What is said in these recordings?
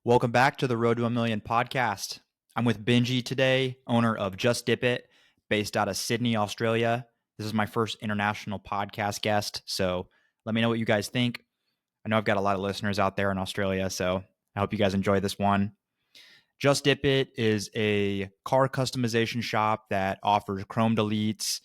Welcome back to the Road to a Million podcast. I'm with Benji today, owner of Just Dip It, based out of Sydney, Australia. This is my first international podcast guest, so let me know what you guys think. I know I've got a lot of listeners out there in Australia, so I hope you guys enjoy this one. Just Dip It is a car customization shop that offers chrome deletes,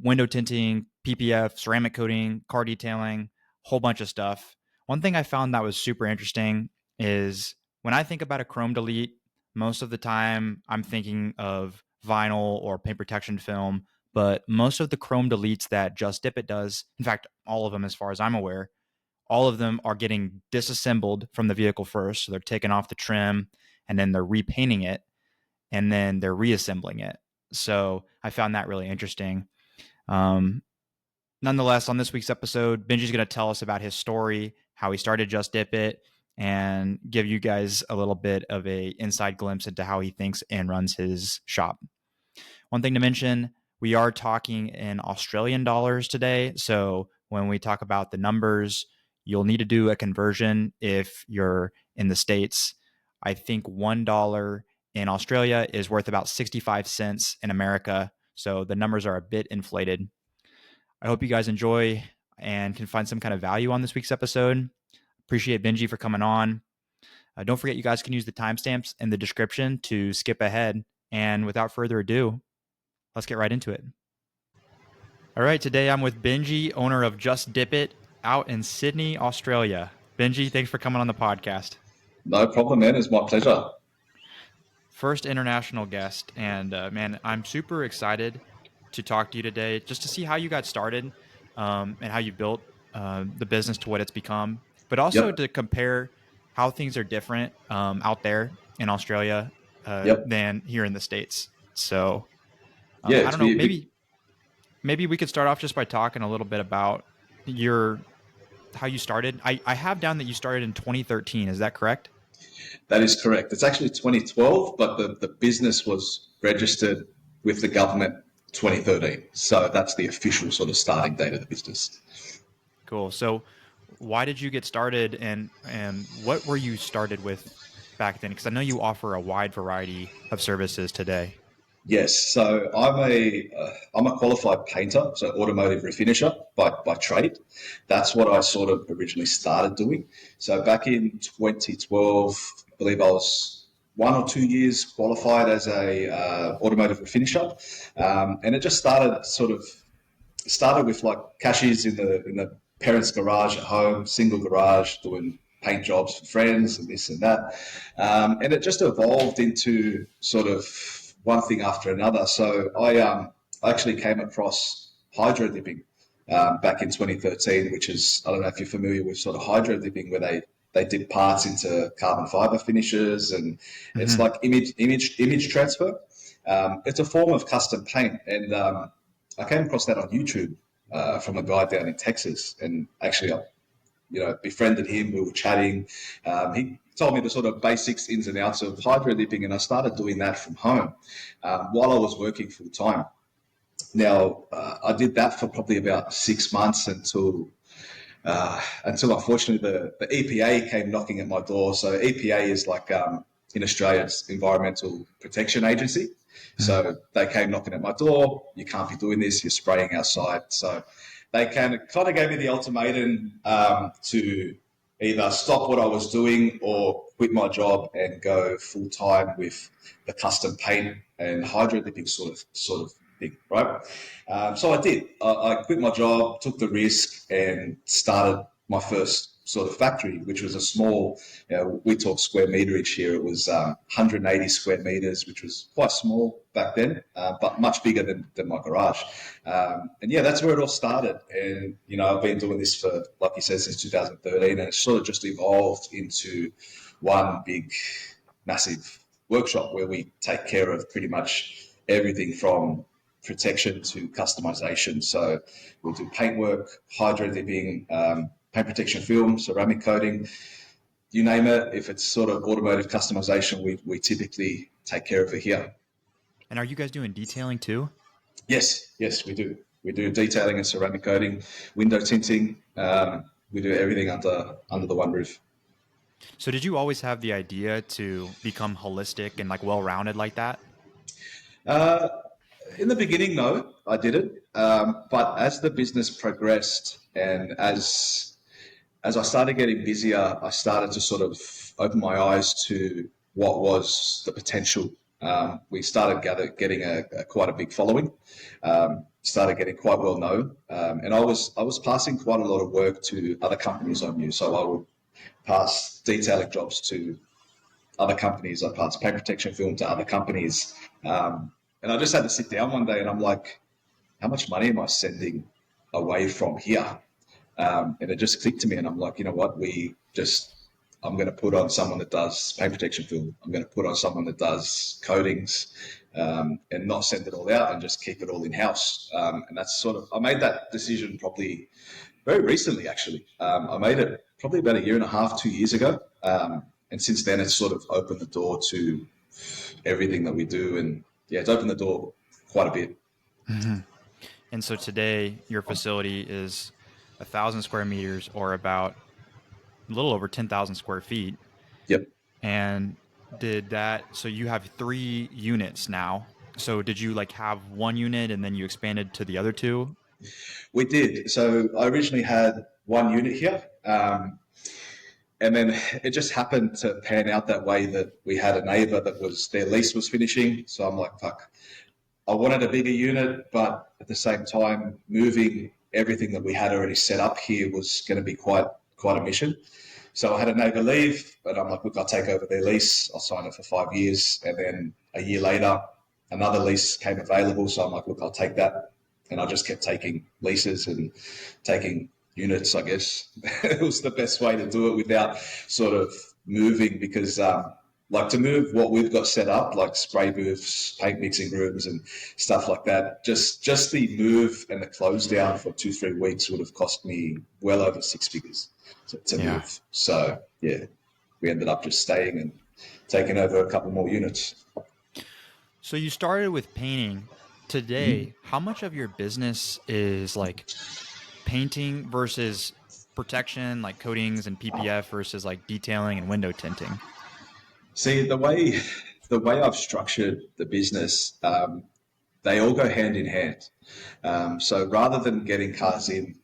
window tinting, PPF, ceramic coating, car detailing, whole bunch of stuff. One thing I found that was super interesting is when I think about a chrome delete, most of the time I'm thinking of vinyl or paint protection film, but most of the chrome deletes that Just Dip It does, in fact, all of them as far as I'm aware, all of them are getting disassembled from the vehicle first. So they're taking off the trim and then they're repainting it and then they're reassembling it. So I found that really interesting. Nonetheless, on this week's episode, Benji's going to tell us about his story, how he started Just Dip It, and give you guys a little bit of a inside glimpse into how he thinks and runs his shop. One thing to mention, we are talking in Australian dollars today. So when we talk about the numbers, you'll need to do a conversion if you're in the States. I think $1 in Australia is worth about 65 cents in America. So the numbers are a bit inflated. I hope you guys enjoy and can find some kind of value on this week's episode. Appreciate Benji for coming on. Don't forget, you guys can use the timestamps in the description to skip ahead. And without further ado, let's get right into it. All right, today I'm with Benji, owner of Just Dip It, out in Sydney, Australia. Benji, thanks for coming on the podcast. No problem, man. It's my pleasure. First international guest, and man, I'm super excited to talk to you today, just to see how you got started and how you built the business to what it's become, but also Yep. to compare how things are different out there in Australia Yep. than here in the States. So Yeah, I it's don't know, be a big. maybe we could start off just by talking a little bit about how you started. I have down that you started in 2013. Is that correct? That is correct. It's actually 2012, but the business was registered with the government 2013. So that's the official sort of starting date of the business. Cool. So why did you get started and what were you started with back then? Because I know you offer a wide variety of services today. Yes, so I'm a qualified painter, so automotive refinisher by trade. That's what I sort of originally started doing. So back in 2012, I believe I was 1 or 2 years qualified as a automotive refinisher, and it just started with like cashiers in the parents' garage at home, single garage, doing paint jobs for friends and this and that, and it just evolved into sort of one thing after another. So I actually came across hydro dipping back in 2013, which is, I don't know if you're familiar with sort of hydro dipping, where they dip parts into carbon fiber finishes, and it's Mm-hmm. like image transfer. It's a form of custom paint, and I came across that on YouTube from a guy down in Texas, and actually I, befriended him. We were chatting. He told me the sort of basics, ins and outs of hydro dipping, and I started doing that from home while I was working full time. Now I did that for probably about 6 months until unfortunately the EPA came knocking at my door. So EPA is like in Australia, it's Environmental Protection Agency. So they came knocking at my door. You can't be doing this. You're spraying outside. So they kind of gave me the ultimatum to either stop what I was doing or quit my job and go full time with the custom paint and hydro dipping sort of thing, right? So I did. I quit my job, took the risk, and started my first sort of factory, which was a small, we talk square meterage here. It was 180 square meters, which was quite small back then, but much bigger than my garage. And yeah, that's where it all started. And, I've been doing this for, like you said, since 2013, and it's sort of just evolved into one big, massive workshop where we take care of pretty much everything from protection to customization. So we'll do paintwork, hydro dipping, paint protection film, ceramic coating, you name it. If it's sort of automotive customization, we typically take care of it here. And are you guys doing detailing too? Yes, we do. We do detailing and ceramic coating, window tinting. We do everything under the one roof. So did you always have the idea to become holistic and like well-rounded like that? Uh, in the beginning, no, I didn't. But as the business progressed and as I started getting busier, I started to sort of open my eyes to what was the potential. We started getting quite a big following, started getting quite well known, and I was passing quite a lot of work to other companies I knew. So I would pass detailing jobs to other companies. I passed paint protection film to other companies, and I just had to sit down one day and I'm like, how much money am I sending away from here? And it just clicked to me, and I'm like, you know what? I'm going to put on someone that does paint protection film. I'm going to put on someone that does coatings, and not send it all out and just keep it all in house. And that's I made that decision probably very recently, actually. I made it probably about a year and a half, 2 years ago. And since then, it's sort of opened the door to everything that we do. And yeah, it's opened the door quite a bit. Hmm. And so today your facility is 1,000 square meters or about a little over 10,000 square feet. Yep. And so you have 3 units now. So did you like have one unit and then you expanded to the other two? We did. So I originally had one unit here. And then it just happened to pan out that way that we had a neighbor that their lease was finishing. So I'm like, fuck, I wanted a bigger unit, but at the same time, moving everything that we had already set up here was going to be quite a mission. So I had a neighbour leave, but I'm like, look, I'll take over their lease. I'll sign it for 5 years. And then a year later, another lease came available. So I'm like, look, I'll take that. And I just kept taking leases and taking units, I guess. It was the best way to do it without sort of moving because like to move what we've got set up, like spray booths, paint mixing rooms and stuff like that, just the move and the close down for 2-3 weeks would have cost me well over 6 figures to Yeah. move. So yeah, we ended up just staying and taking over a couple more units. So you started with painting. Mhm. Today, how much of your business is like painting versus protection, like coatings and PPF versus like detailing and window tinting? See, the way I've structured the business, they all go hand in hand. So rather than getting cars in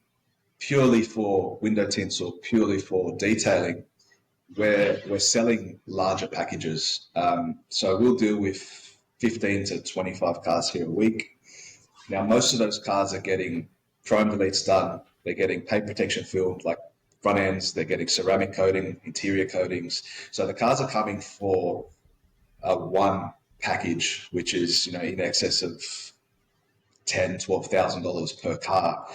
purely for window tints or purely for detailing, we're selling larger packages. So we'll deal with 15 to 25 cars here a week. Now, most of those cars are getting chrome deletes done. They're getting paint protection film, like front ends. They're getting ceramic coating, interior coatings. So the cars are coming for a one package, which is in excess of $10,000, $12,000 per car.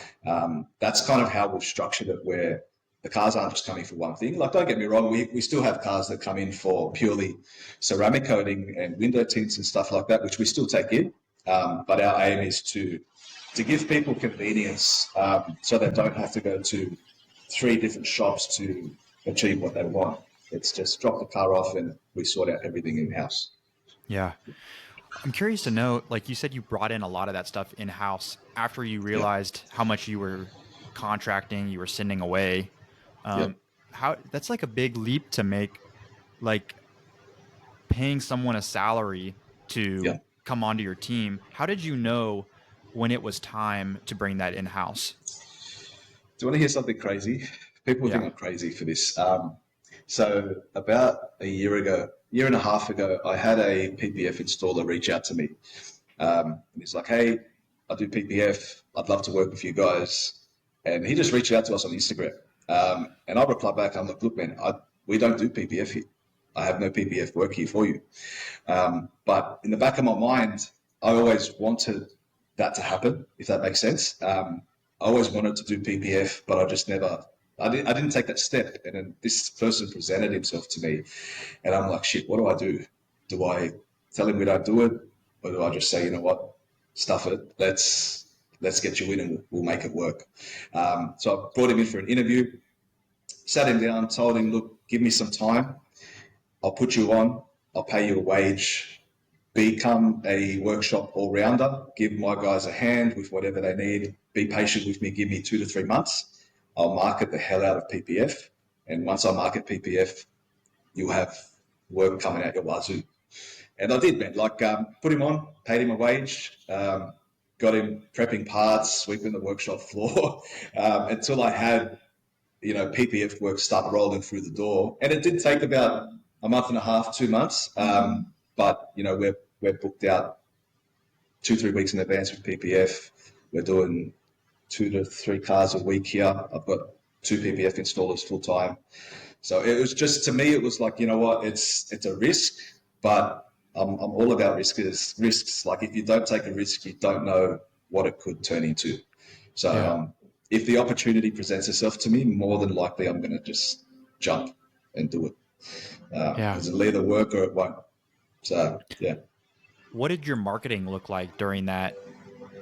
That's kind of how we've structured it, where the cars aren't just coming for one thing. Like, don't get me wrong, we still have cars that come in for purely ceramic coating and window tints and stuff like that, which we still take in. But our aim is to give people convenience, so they don't have to go to 3 different shops to achieve what they want. It's just drop the car off and we sort out everything in house. Yeah. I'm curious to know, like you said, you brought in a lot of that stuff in house after you Yep. realized how much you were contracting, you were sending away. Yep. Um, how that's like a big leap to make, like paying someone a salary to Yep. come onto your team. How did you know when it was time to bring that in house? Do you want to hear something crazy? People think Yeah. I'm crazy for this. So about a year and a half ago, I had a PPF installer reach out to me. And he's like, hey, I do PPF. I'd love to work with you guys. And he just reached out to us on Instagram. And I replied back, I'm like, look, man, we don't do PPF here. I have no PPF work here for you. But in the back of my mind, I always wanted that to happen, if that makes sense. I always wanted to do PPF, but I just never, I didn't take that step. And then this person presented himself to me, and I'm like, shit, what do I do? Do I tell him we don't do it, or do I just say, you know what, stuff it, let's get you in and we'll make it work. So I brought him in for an interview, sat him down, told him, look, give me some time. I'll put you on. I'll pay you a wage. Become a workshop all rounder. Give my guys a hand with whatever they need. Be patient with me. Give me 2 to 3 months. I'll market the hell out of PPF. And once I market PPF, you'll have work coming out your wazoo. And I did, man. Like, put him on, paid him a wage, got him prepping parts, sweeping the workshop floor, until I had, PPF work start rolling through the door. And it did take about a month and a half, 2 months. But we're booked out 2-3 weeks in advance with PPF. We're doing 2 to 3 cars a week here. I've got 2 PPF installers full time. So it was just, to me, it was like, you know what, it's a risk, but I'm all about risks. Like, if you don't take a risk, you don't know what it could turn into. So Yeah. if the opportunity presents itself to me, more than likely I'm going to just jump and do it. Yeah. Because it'll either work or it won't. So, yeah. What did your marketing look like during that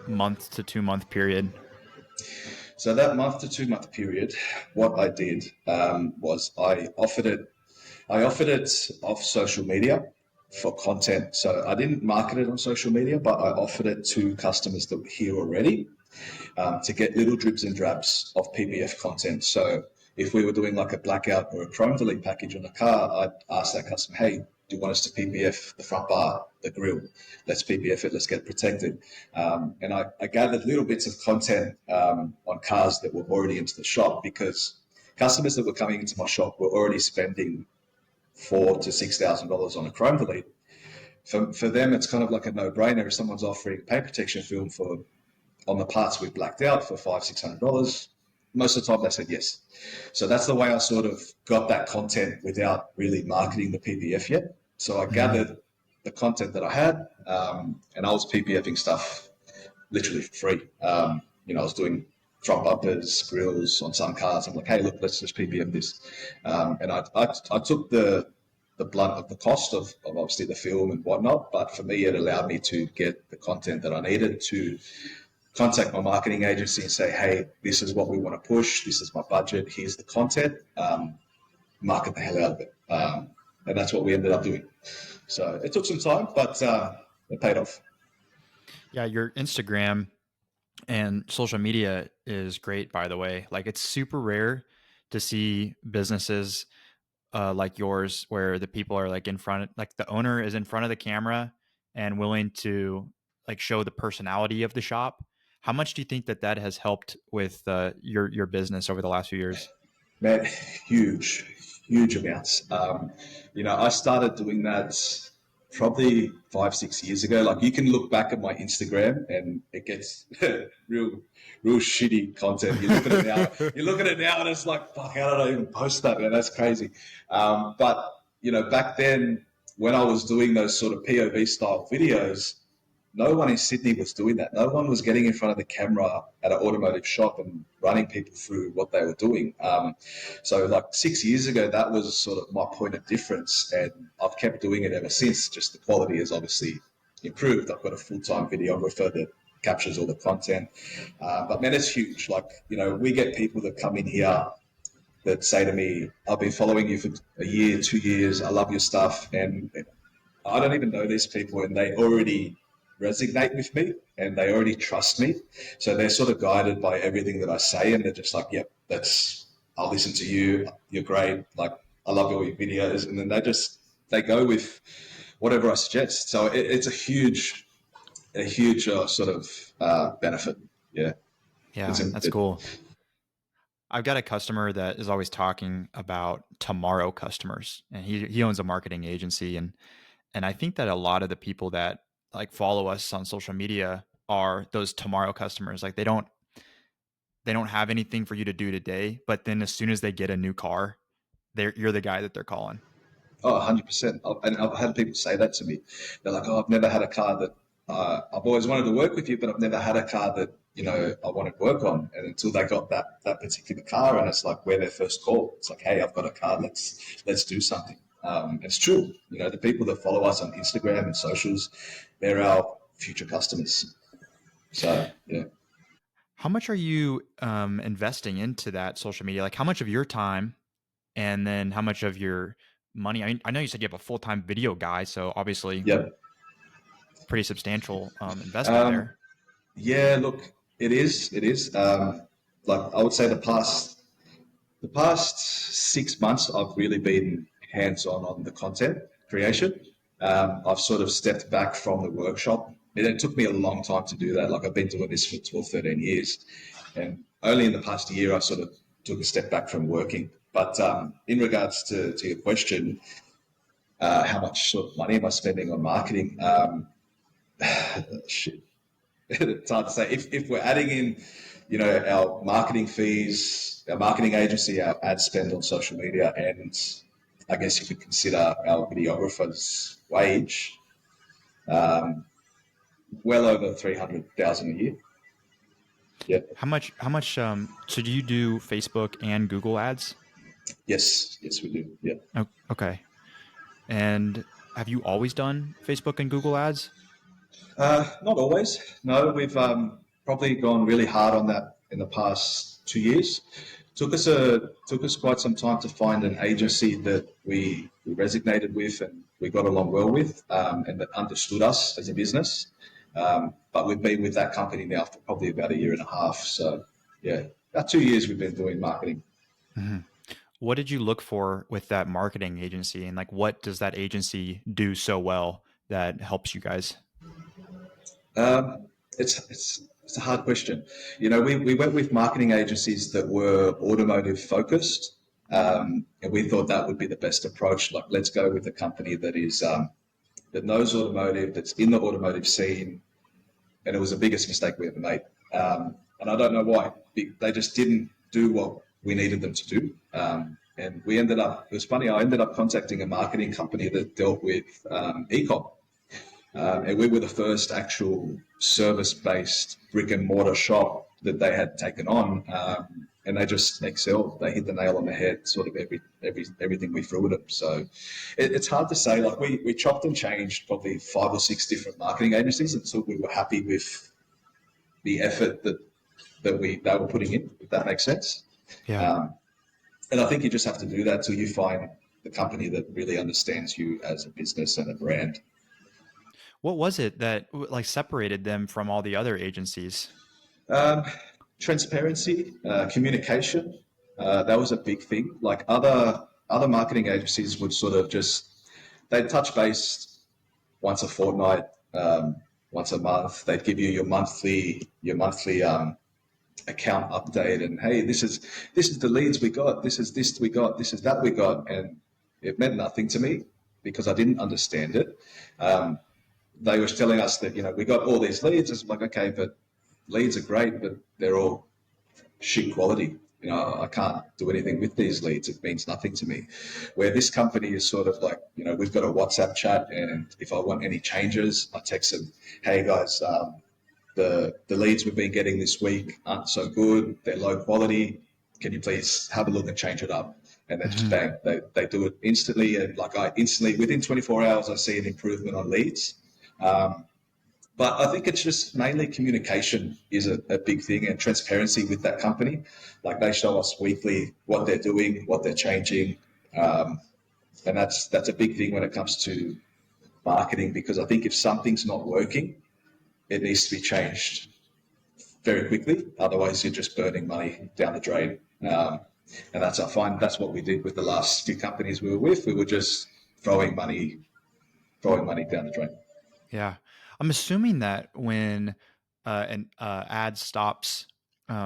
month to 2 month period? So that month to 2 month period, what I did was I offered it off social media for content. So I didn't market it on social media, but I offered it to customers that were here already, to get little dribs and drabs of PPF content. So if we were doing like a blackout or a chrome delete package on a car, I'd ask that customer, hey, do you want us to PPF the front bar, the grille? Let's PPF it, let's get it protected. And I gathered little bits of content on cars that were already into the shop, because customers that were coming into my shop were already spending $4,000 to $6,000 on a chrome delete. For them, it's kind of like a no-brainer. If someone's offering paint protection film on the parts we've blacked out for $500-600, most of the time they said yes. So that's the way I sort of got that content without really marketing the PPF yet. So I gathered the content that I had, and I was PPFing stuff literally for free. I was doing front bumpers, grills on some cars. I'm like, hey, look, let's just PPF this. And I took the blunt of the cost of obviously the film and whatnot, but for me, it allowed me to get the content that I needed to contact my marketing agency and say, hey, this is what we want to push. This is my budget. Here's the content. Market the hell out of it. And that's what we ended up doing. So it took some time, but it paid off. Yeah, your Instagram and social media is great, by the way. Like, it's super rare to see businesses like yours where the people are like in front, like the owner is in front of the camera and willing to like show the personality of the shop. How much do you think that that has helped with your business over the last few years? Man, huge, huge amounts. I started doing that probably 5-6 years ago. Like, you can look back at my Instagram and it gets real, real shitty content. You look at it now, and it's like, fuck, how did I even post that, man? That's crazy. But back then, when I was doing those sort of POV style videos, no one in Sydney was doing that. No one was getting in front of the camera at an automotive shop and running people through what they were doing. So like 6 years ago, that was sort of my point of difference, and I've kept doing it ever since. Just the quality has obviously improved. I've got a full-time videographer that captures all the content. But man, it's huge. Like, we get people that come in here that say to me, I've been following you for a year, 2 years. I love your stuff. And I don't even know these people, and they already resonate with me and they already trust me. So they're sort of guided by everything that I say, and they're just like, yep, I'll listen to you. You're great. Like, I love all your videos. And then they go with whatever I suggest. So it's a huge sort of benefit. Yeah. Yeah, that's cool. I've got a customer that is always talking about tomorrow customers, and he owns a marketing agency, and I think that a lot of the people that like follow us on social media are those tomorrow customers. Like, they don't have anything for you to do today, but then as soon as they get a new car, you're the guy that they're calling. Oh, 100%. And I've had people say that to me. They're like, oh, I've never had a car that I've always wanted to work with you, but I've never had a car that, I wanted work on. And until they got that particular car, and it's like, we're their first call. It's like, hey, I've got a car. Let's do something. It's true. The people that follow us on Instagram and socials, they're our future customers. So, yeah. How much are you investing into that social media? Like, how much of your time, and then how much of your money? I mean, I know you said you have a full-time video guy, so obviously Yep. pretty substantial investment Um, there. yeah, look, it is. It is. Like, I would say the past 6 months, I've really been hands-on on the content creation. I've sort of stepped back from the workshop. It took me a long time to do that. Like I've been doing this for 12, 13 years. And only in the past year, I sort of took a step back from working. But in regards to your question, how much sort of money am I spending on marketing? Shit. It's hard to say. If we're adding in, our marketing fees, our marketing agency, our ad spend on social media, and I guess you could consider our videographer's wage, well over 300,000 a year. Yeah. So do you do Facebook and Google ads? Yes, we do. Yeah. Oh, okay. And have you always done Facebook and Google ads? Not always. No, we've probably gone really hard on that in the past 2 years. Took us quite some time to find an agency that we resonated with and we got along well with, and that understood us as a business. But we've been with that company now for probably about a year and a half. So yeah, about 2 years we've been doing marketing. Mm-hmm. What did you look for with that marketing agency, and like what does that agency do so well that helps you guys? It's a hard question. We went with marketing agencies that were automotive focused, and we thought that would be the best approach. Like, let's go with a company that is that knows automotive, that's in the automotive scene, and it was the biggest mistake we ever made. And I don't know why. They just didn't do what we needed them to do. And we ended up, it was funny, I ended up contacting a marketing company that dealt with e-com. And we were the first actual service-based brick and mortar shop that they had taken on. And they just excelled. They hit the nail on the head, sort of everything we threw at them. So it's hard to say. Like we chopped and changed probably 5 or 6 different marketing agencies until we were happy with the effort that they were putting in, if that makes sense. Yeah. And I think you just have to do that till you find the company that really understands you as a business and a brand. What was it that like separated them from all the other agencies? Transparency, communication. That was a big thing. Like other marketing agencies would sort of they'd touch base once a fortnight, once a month. They'd give you your monthly account update, and hey, this is the leads we got. This is this we got. This is that we got, and it meant nothing to me because I didn't understand it. They were telling us that we got all these leads. It's like, okay, but leads are great, but they're all shit quality. I can't do anything with these leads. It means nothing to me. Where this company is sort of like, we've got a WhatsApp chat, and if I want any changes, I text them, hey guys, the leads we've been getting this week aren't so good. They're low quality. Can you please have a look and change it up? And then just bang, they do it instantly. And like I instantly, within 24 hours, I see an improvement on leads. But I think it's just mainly communication is a big thing, and transparency with that company. Like they show us weekly what they're doing, what they're changing. And that's a big thing when it comes to marketing, because I think if something's not working, it needs to be changed very quickly. Otherwise, you're just burning money down the drain. And I find that's what we did with the last few companies we were with. We were just throwing money down the drain. Yeah. I'm assuming that when an ad stops,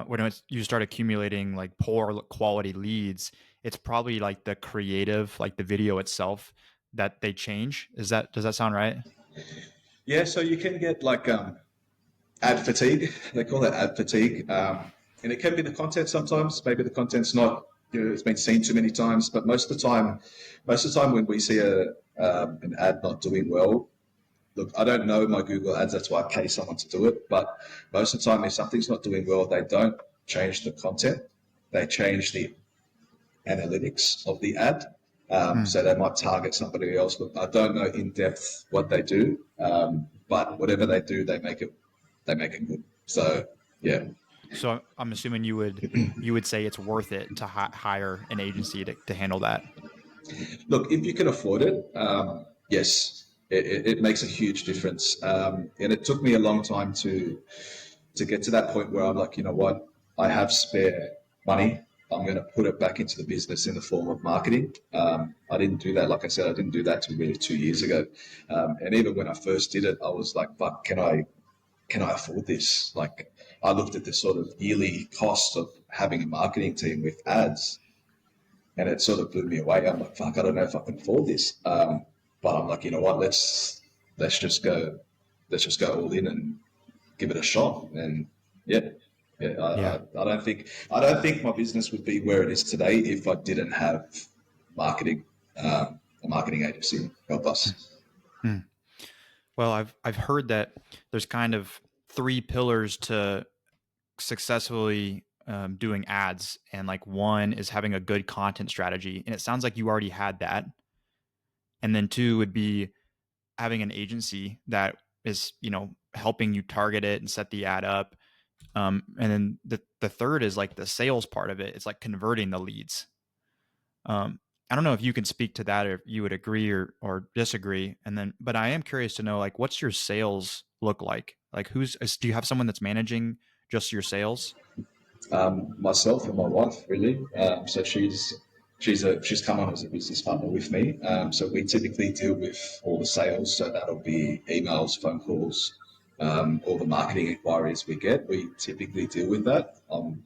when you start accumulating like poor quality leads, it's probably like the creative, like the video itself, that they change. Does that sound right? Yeah, so you can get like ad fatigue. They call that ad fatigue, and it can be the content sometimes. Maybe the content's not, it's been seen too many times. But most of the time when we see an ad not doing well, look, I don't know my Google ads. That's why I pay someone to do it. But most of the time, if something's not doing well, they don't change the content. They change the analytics of the ad. So they might target somebody else. Look, I don't know in depth what they do, but whatever they do, they make it good. So yeah. So I'm assuming you would say it's worth it to hire an agency to handle that. Look, if you can afford it, yes, it makes a huge difference. And it took me a long time to get to that point where I'm like, you know what, I have spare money. I'm going to put it back into the business in the form of marketing. I didn't do that. Like I said, I didn't do that till really 2 years ago. And even when I first did it, I was like, fuck, can I afford this? Like, I looked at the sort of yearly cost of having a marketing team with ads, and it sort of blew me away. I'm like, fuck, I don't know if I can afford this. But I'm like, you know what? Let's just go, all in and give it a shot. And yeah, yeah. Yeah. I don't think my business would be where it is today if I didn't have marketing, a marketing agency help us. Hmm. Well, I've heard that there's kind of three pillars to successfully doing ads, and like one is having a good content strategy, and it sounds like you already had that. And then two would be having an agency that is, helping you target it and set the ad up. And then the third is like the sales part of it. It's like converting the leads. I don't know if you can speak to that or if you would agree or disagree. And then, but I am curious to know, like, what's your sales look like? Like, do you have someone that's managing just your sales? Myself and my wife, really. So she's come on as a business partner with me. So we typically deal with all the sales. So that'll be emails, phone calls, all the marketing inquiries we get. We typically deal with that. I'm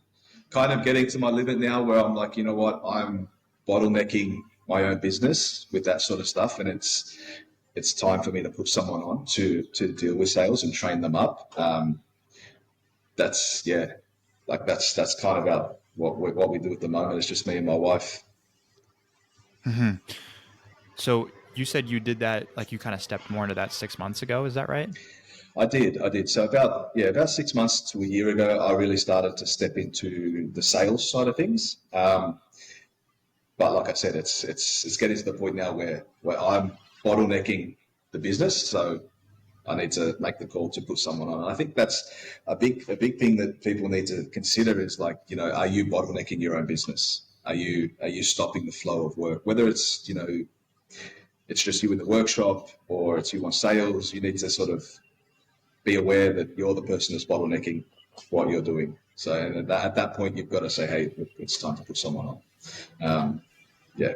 kind of getting to my limit now where I'm like, you know what, I'm bottlenecking my own business with that sort of stuff, and it's time for me to put someone on to deal with sales and train them up. That's yeah, like that's kind of our what we do at the moment. It's just me and my wife. Hmm. So you said you did that, like you kind of stepped more into that 6 months ago. Is that right? I did. So about 6 months to a year ago, I really started to step into the sales side of things. But like I said, it's getting to the point now where I'm bottlenecking the business. So I need to make the call to put someone on. And I think that's a big thing that people need to consider is like, are you bottlenecking your own business? Are you stopping the flow of work? Whether it's, it's just you in the workshop or it's you on sales, you need to sort of be aware that you're the person that's bottlenecking what you're doing. So at that point, you've got to say, hey, it's time to put someone on. Yeah.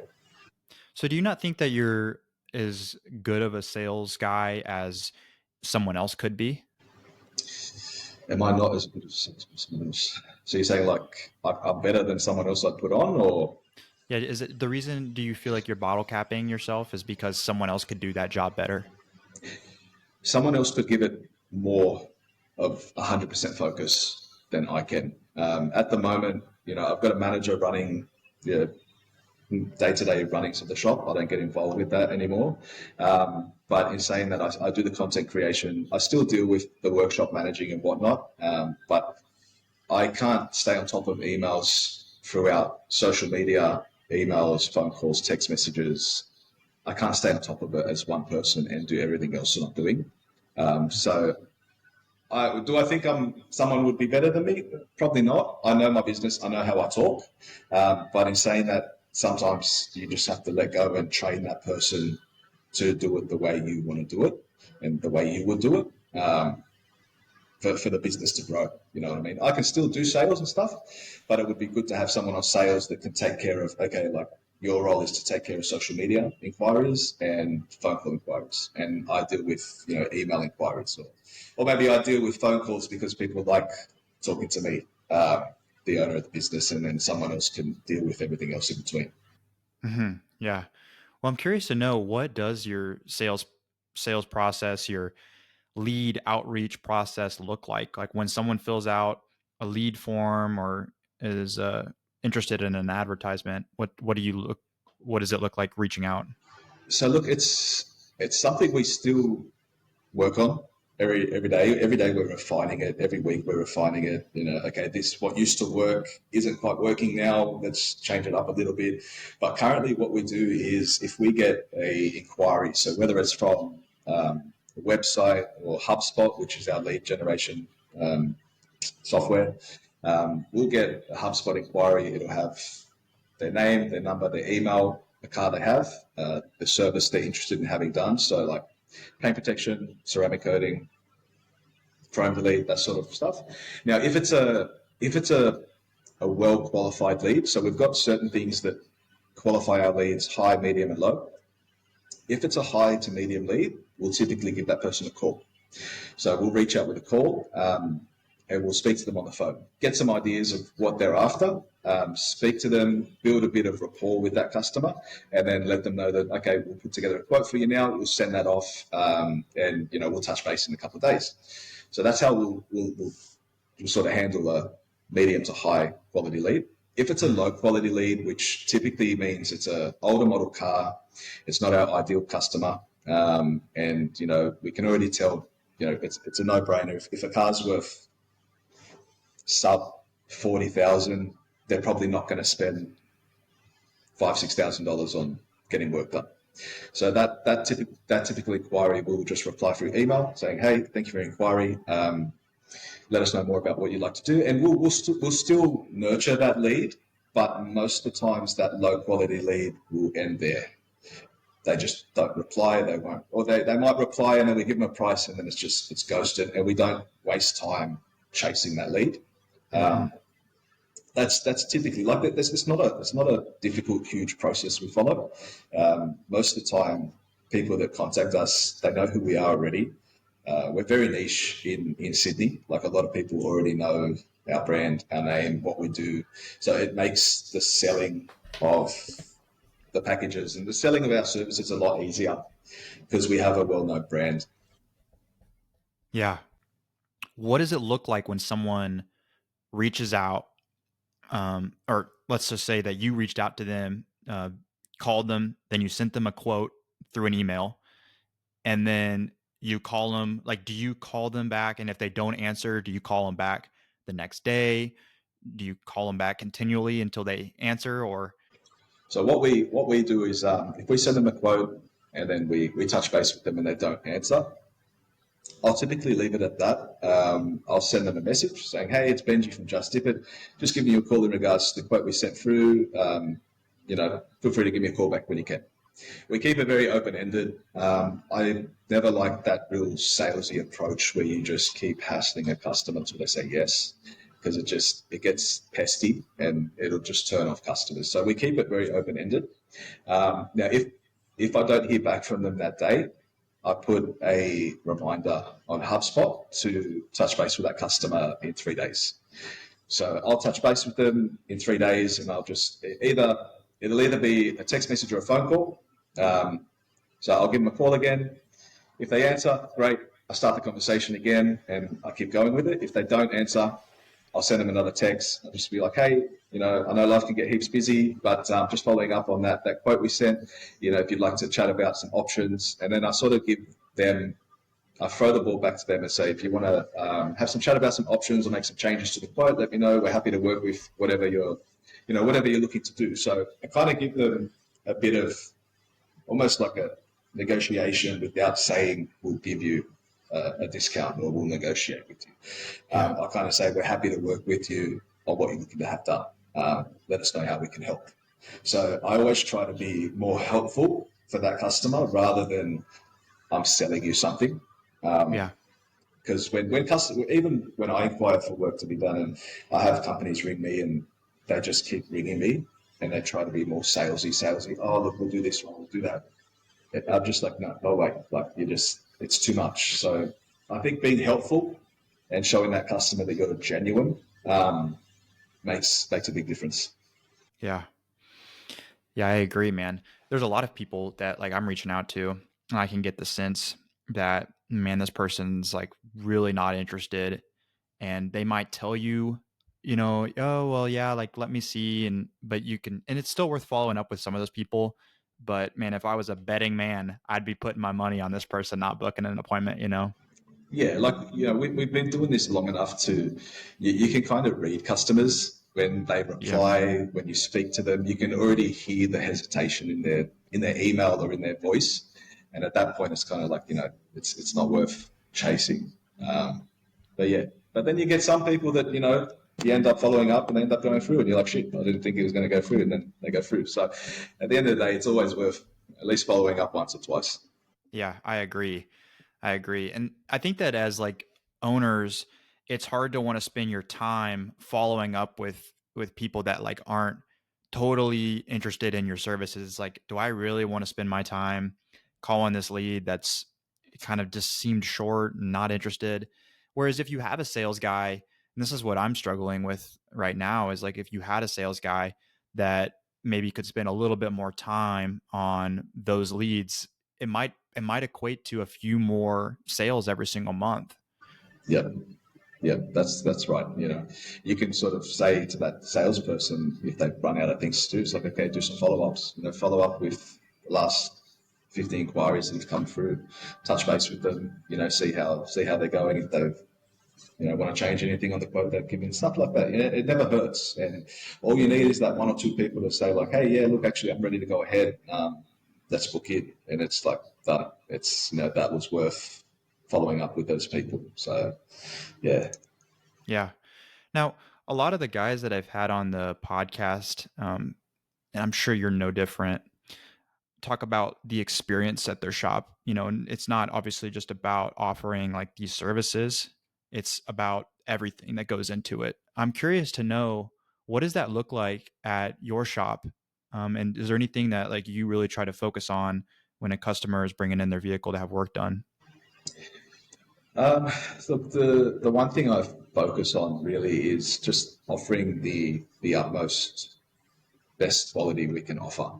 So do you not think that you're as good of a sales guy as someone else could be? Am I not as good as someone else? So you're saying like I'm better than someone else I'd put on, or Yeah. Is it the reason, do you feel like you're bottle capping yourself is because someone else could do that job better? someone else could give it more of 100% focus than I can. At the moment, I've got a manager running the day-to-day runnings of the shop. I don't get involved with that anymore. But in saying that, I do the content creation. I still deal with the workshop managing and whatnot, but I can't stay on top of emails throughout social media, emails, phone calls, text messages. I can't stay on top of it as one person and do everything else that I'm doing. So do I think someone would be better than me? Probably not. I know my business. I know how I talk. But in saying that, sometimes you just have to let go and train that person to do it the way you want to do it and the way you would do it for the business to grow. You know what I mean? I can still do sales and stuff, but it would be good to have someone on sales that can take care of, okay, like your role is to take care of social media inquiries and phone call inquiries. And I deal with, email inquiries or maybe I deal with phone calls because people like talking to me, the owner of the business, and then someone else can deal with everything else in between. Yeah. Well, I'm curious to know, what does your sales process, your lead outreach process look like? Like when someone fills out a lead form or is interested in an advertisement, what does it look like reaching out? So look, it's something we still work on every day. Every day we're refining it. Every week we're refining it. Okay, this what used to work isn't quite working now. Let's change it up a little bit. But currently, what we do is if we get a inquiry, so whether it's from the website or HubSpot, which is our lead generation software, we'll get a HubSpot inquiry. It'll have their name, their number, their email, the car they have, the service they're interested in having done. So like paint protection, ceramic coating, chrome delete, that sort of stuff. Now, if it's a a well qualified lead. So we've got certain things that qualify our leads: high, medium, and low. If it's a high to medium lead, we'll typically give that person a call. So we'll reach out with a call, and we'll speak to them on the phone, get some ideas of what they're after, speak to them, build a bit of rapport with that customer, and then let them know that, okay, we'll put together a quote for you now, we'll send that off, and we'll touch base in a couple of days. So that's how we'll sort of handle a medium to high quality lead. If it's a low quality lead, which typically means it's an older model car, it's not our ideal customer, and we can already tell, it's a no-brainer. If a car's worth sub 40,000, they're probably not going to spend $5,000-6,000 on getting work done. So that typical inquiry, we'll just reply through email saying, hey, thank you for your inquiry. Let us know more about what you'd like to do, and we'll still nurture that lead. But most of the times, that low quality lead will end there. They just don't reply. They won't, or they might reply and then we give them a price and then it's ghosted, and we don't waste time chasing that lead. Mm-hmm. That's typically like that. It's not a difficult, huge process we follow. Most of the time, people that contact us, they know who we are already. We're very niche in Sydney. Like, a lot of people already know our brand, our name, what we do. So it makes the selling of the packages and the selling of our services a lot easier because we have a well-known brand. Yeah. What does it look like when someone reaches out, or let's just say that you reached out to them, called them, then you sent them a quote through an email, and then you call them? Like, do you call them back? And if they don't answer, do you call them back the next day? Do you call them back continually until they answer? Or So what we do is, if we send them a quote and then we touch base with them and they don't answer, I'll typically leave it at that. I'll send them a message saying, hey, it's Benji from Just Dip It. Just giving you a call in regards to the quote we sent through. Feel free to give me a call back when you can. We keep it very open-ended. I never like that real salesy approach where you just keep hassling a customer until they say yes, because it gets pesty and it'll just turn off customers. So we keep it very open-ended. Now, if I don't hear back from them that day, I put a reminder on HubSpot to touch base with that customer in 3 days. So I'll touch base with them in 3 days, and it'll either be a text message or a phone call. So I'll give them a call again. If they answer, great. I start the conversation again, and I keep going with it. If they don't answer, I'll send them another text. I'll just be like, hey, I know life can get heaps busy, but just following up on that quote we sent, if you'd like to chat about some options, and then I sort of give them, I throw the ball back to them and say, if you want to have some chat about some options or make some changes to the quote, let me know. We're happy to work with whatever whatever you're looking to do. So I kind of give them a bit of almost like a negotiation without saying we'll give you a discount or we'll negotiate with you. yeah, I kind of say we're happy to work with you on what you're looking to have done. Let us know how we can help. So I always try to be more helpful for that customer rather than I'm selling you something. yeah, Because when customer, even when I inquire for work to be done, and I have companies ring me and they just keep ringing me and they try to be more salesy. Oh, look, we'll do this one, we'll do that. I'm just like, no, wait, like it's too much. So I think being helpful and showing that customer that you're genuine makes a big difference. yeah. Yeah, I agree, man. There's a lot of people that like I'm reaching out to, and I can get the sense that, man, this person's like really not interested, and they might tell you, oh well, yeah, like let me see, and but you can, and it's still worth following up with some of those people. But man, if I was a betting man, I'd be putting my money on this person not booking an appointment. Yeah, like we've been doing this long enough to you can kind of read customers when they Yeah, reply, when you speak to them, you can already hear the hesitation in their email or in their voice, and at that point, it's kind of like it's not worth chasing. Um, but yeah, but then you get some people that you end up following up and they end up going through, and you're like, shit, I didn't think it was going to go through, and then they go through. So at the end of the day, it's always worth at least following up once or twice. yeah, I agree. I agree. And I think that as like owners, it's hard to want to spend your time following up with with people that like aren't totally interested in your services. Like, do I really want to spend my time calling this lead that's kind of just seemed short and not interested? Whereas if you have a sales guy, and this is what I'm struggling with right now, is like if you had a sales guy that maybe could spend a little bit more time on those leads, it might equate to a few more sales every single month. Yeah. Yeah, that's right. You can sort of say to that salesperson if they've run out of things to do, it's like, okay, do some follow-ups. Follow up with the last 50 inquiries that have come through, touch base with them. See how they're going. If they've want to change anything on the quote they've given, stuff like that. It never hurts. And all you need is that one or two people to say like, hey, yeah, look, actually, I'm ready to go ahead. Let's book it, and it's like done. It's that was worth following up with those people. So yeah. Yeah. Now, a lot of the guys that I've had on the podcast, and I'm sure you're no different, talk about the experience at their shop, and it's not obviously just about offering like these services. It's about everything that goes into it. I'm curious to know, what does that look like at your shop? And is there anything that like you really try to focus on when a customer is bringing in their vehicle to have work done? So the one thing I focus on really is just offering the utmost best quality we can offer.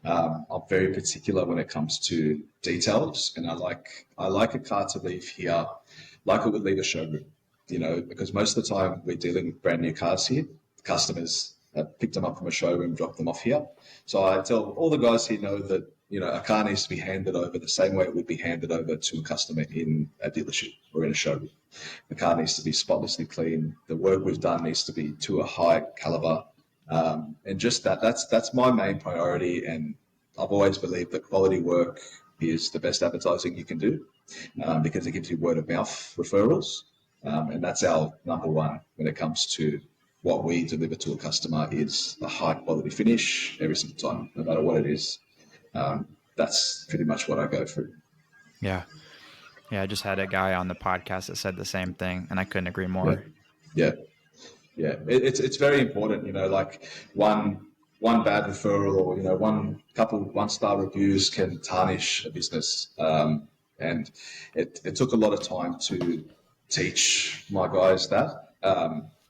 I'm very particular when it comes to details, and I like a car to leave here like it would leave a showroom. Because most of the time we're dealing with brand new cars here. Customers have picked them up from a showroom, dropped them off here. So I tell all the guys here know that a car needs to be handed over the same way it would be handed over to a customer in a dealership or in a showroom. The car needs to be spotlessly clean. The work we've done needs to be to a high caliber, and just that's my main priority. And I've always believed that quality work is the best advertising you can do, because it gives you word of mouth referrals, and that's our number one when it comes to what we deliver to a customer is a high quality finish every single time, no matter what it is. That's pretty much what I go for. Yeah. Yeah. I just had a guy on the podcast that said the same thing, and I couldn't agree Yeah, more. yeah. Yeah, it's very important. Like one bad referral or one couple 1-star reviews can tarnish a business. And it took a lot of time to teach my guys that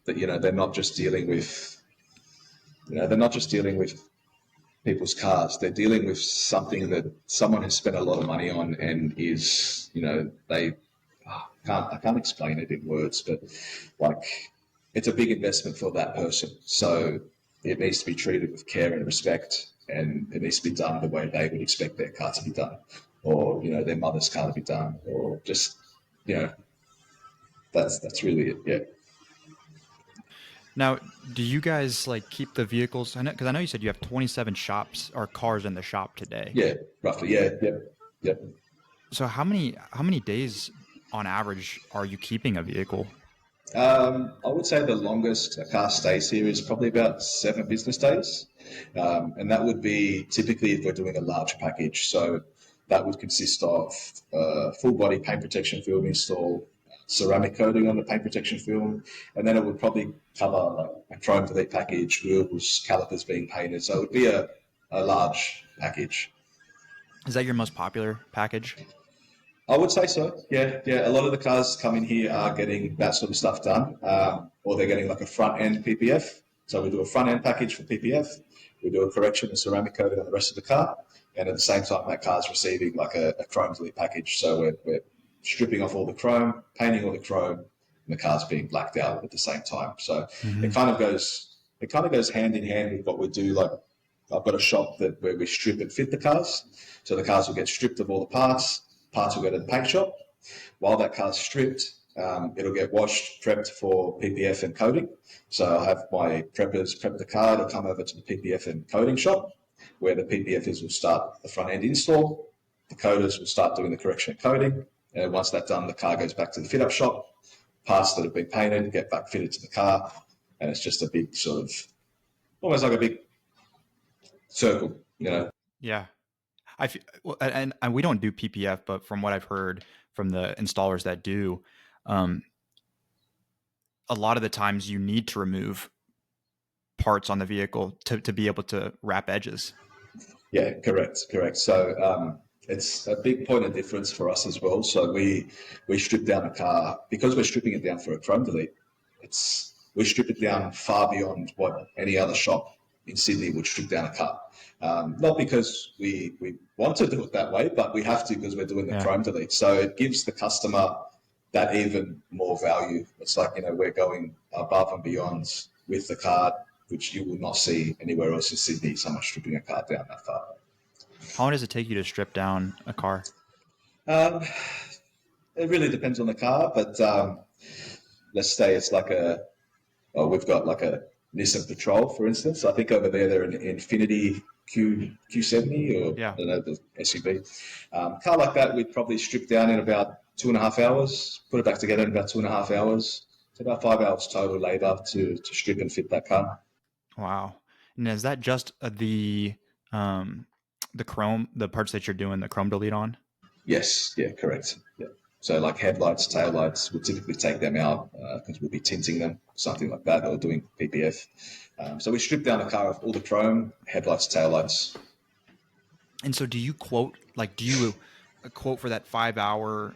they're not just dealing with people's cars. They're dealing with something that someone has spent a lot of money on and is they I can't explain it in words, but like it's a big investment for that person. So it needs to be treated with care and respect, and it needs to be done the way they would expect their car to be done, or their mother's car to be done, or just you know that's really it. Yeah, Now, do you guys like keep the vehicles? Because I know you said you have 27 shops or cars in the shop today. yeah, roughly, yeah, yep, yep. So how many days on average are you keeping a vehicle? I would say the longest a car stays here is probably about 7 business days. And that would be typically if we're doing a large package. So that would consist of full body paint protection film install, ceramic coating on the paint protection film, and then it would probably cover like a chrome delete package, wheels, calipers being painted. So it would be a large package. Is that your most popular package? I would say so. Yeah, yeah. A lot of the cars come in here are getting that sort of stuff done, or they're getting like a front end PPF. So we do a front end package for PPF. We do a correction and ceramic coating on the rest of the car, and at the same time, that car's receiving like a chrome delete package. So we're stripping off all the chrome, painting all the chrome, and the car's being blacked out at the same time. So it Hmm. kind of goes it kind of goes hand in hand with what we do. Like I've got a shop where we strip and fit the cars. So the cars will get stripped of all the parts. Parts will go to the paint shop. While that car's stripped, it'll get washed, prepped for PPF and coating. So I have my preppers prep the car. It'll come over to the PPF and coating shop, where the PPFs will start the front end install. The coaters will start doing the correction and coating. And once that's done, the car goes back to the fit up shop. Parts that have been painted get back fitted to the car. And it's just a big sort of, almost like a big circle. Yeah. Well, and we don't do PPF, but from what I've heard from the installers that do, um, a lot of the times you need to remove parts on the vehicle to be able to wrap edges. Yeah, correct. So it's a big point of difference for us as well. So we strip down a car because we're stripping it down for a chrome delete. We strip it down far beyond what any other shop in Sydney would strip down a car. Not because we want to do it that way, but we have to because we're doing the Yeah. chrome delete. So it gives the customer that even more value. It's like, we're going above and beyond with the card, which you will not see anywhere else in Sydney, someone stripping a car down that far. How long does it take you to strip down a car? Um, it really depends on the car, but let's say it's like we've got like a Nissan Patrol, for instance. I think over there they're an Infinity Q70 or Yeah. I don't know, the SUV. Car like that, we'd probably strip down in about 2.5 hours, put it back together in about 2.5 hours. It's about 5 hours total labour to strip and fit that car. Wow. And is that just um the chrome, the parts that you're doing the chrome delete on? Yes, yeah, correct. Yeah. So like headlights, taillights, we'll typically take them out because we'll be tinting them, something like that, or doing PPF. So we strip down the car of all the chrome, headlights, taillights. And so do you quote for that 5 hour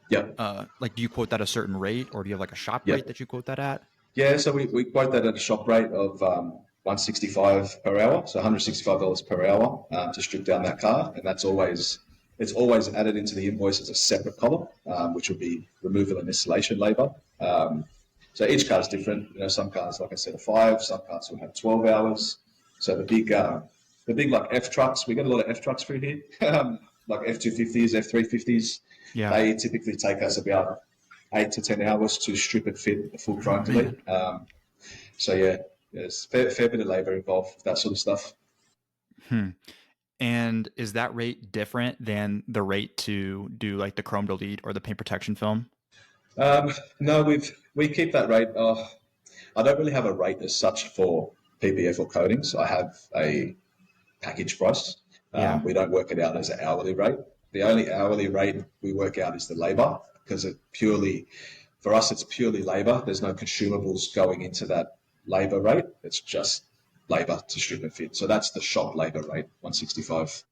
Yep, like do you quote that a certain rate, or do you have like a shop rate yep. that you quote that at? Yeah, so we quote that at a shop rate of 165 per hour, so $165 per hour to strip down that car, and it's always added into the invoice as a separate column, which will be removal and installation labour. So each car is different. Some cars, like I said, are 5. Some cars will have 12 hours. So the big like F trucks, we get a lot of F trucks through here, like F250s, F350s. Yeah. They typically take us about 8 to 10 hours to strip and fit a full Oh chrome delete. man. So yeah, there's fair bit of labour involved with that sort of stuff. Hmm. And is that rate different than the rate to do like the chrome delete or the paint protection film? No, we keep that rate. I don't really have a rate as such for PPF or coatings. I have a package price. Yeah. We don't work it out as an hourly rate. The only hourly rate we work out is the labour because for us, it's purely labour. There's no consumables going into that labour rate. It's just labour to strip and fit. So that's the shop labour rate, 165.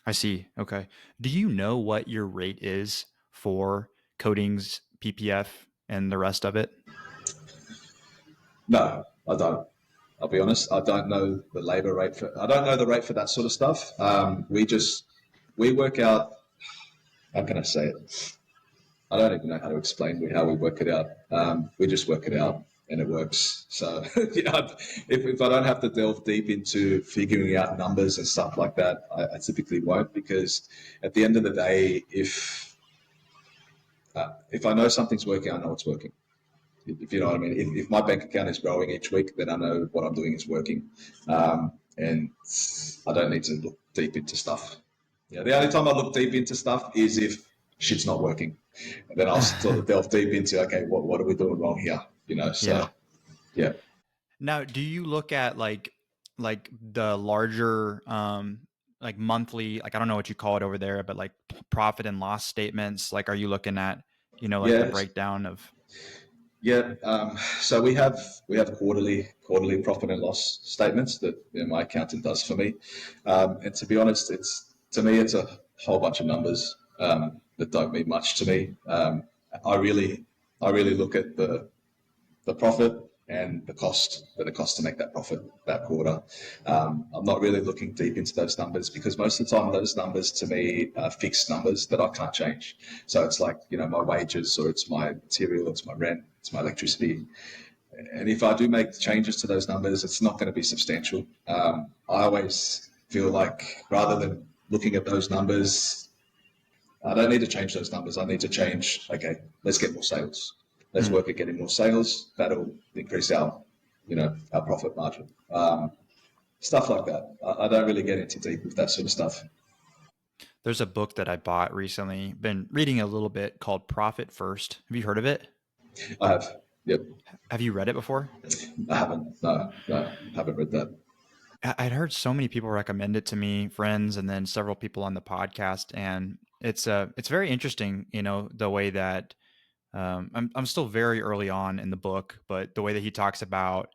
I see. Okay. Do you know what your rate is for coatings, PPF, and the rest of it? No, I don't. I'll be honest. I don't know the labour rate for. I don't know the rate for that sort of stuff. We work out. How can I say it? I don't even know how to explain how we work it out. We just work it out and it works. So yeah, if I don't have to delve deep into figuring out numbers and stuff like that, I typically won't because at the end of the day, if I know something's working, I know it's working. If you know what I mean. If my bank account is growing each week, then I know what I'm doing is working, and I don't need to look deep into stuff. Yeah, the only time I look deep into stuff is if shit's not working, and then I'll sort of delve deep into okay, what are we doing wrong here? So Yeah. yeah, Now, do you look at like the larger like monthly, like I don't know what you call it over there, but like profit and loss statements? Like are you looking at, like the yeah, breakdown of yeah. So we have quarterly profit and loss statements that my accountant does for me, and to be honest, it's a whole bunch of numbers that don't mean much to me. I really I really look at the profit and the cost that it costs to make that profit that quarter. I'm not really looking deep into those numbers because most of the time those numbers to me are fixed numbers that I can't change. So it's like, my wages or it's my material, it's my rent, it's my electricity. And if I do make changes to those numbers, it's not going to be substantial. I always feel like rather than looking at those numbers, I don't need to change those numbers. I need to change, okay, let's get more sales. Let's hmm. work at getting more sales. That'll increase our profit margin. Stuff like that. I don't really get into deep with that sort of stuff. There's a book that I bought recently, been reading a little bit, called Profit First. Have you heard of it? I have, yep, Have you read it before? I haven't, no, haven't read that. I'd heard so many people recommend it to me, friends, and then several people on the podcast, and it's very interesting. The way that I'm still very early on in the book, but the way that he talks about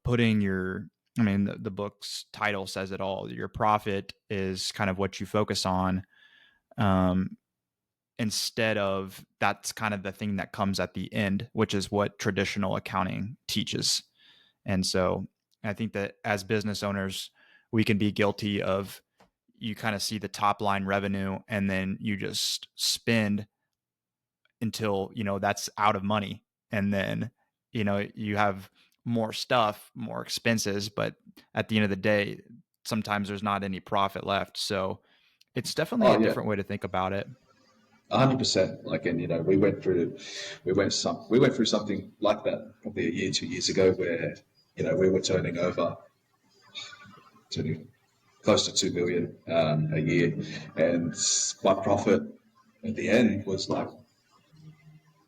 putting your, I mean, the book's title says it all. Your profit is kind of what you focus on, um, instead of that's kind of the thing that comes at the end, which is what traditional accounting teaches. And so I think that as business owners, we can be guilty of, you kind of see the top line revenue and then you just spend until, that's out of money. And then, you have more stuff, more expenses, but at the end of the day, sometimes there's not any profit left. So it's definitely a Oh yeah, different way to think about it. 100%. Like, and we went through something like that probably a year, 2 years ago, where we were turning close to 2 million a year, and my profit at the end was like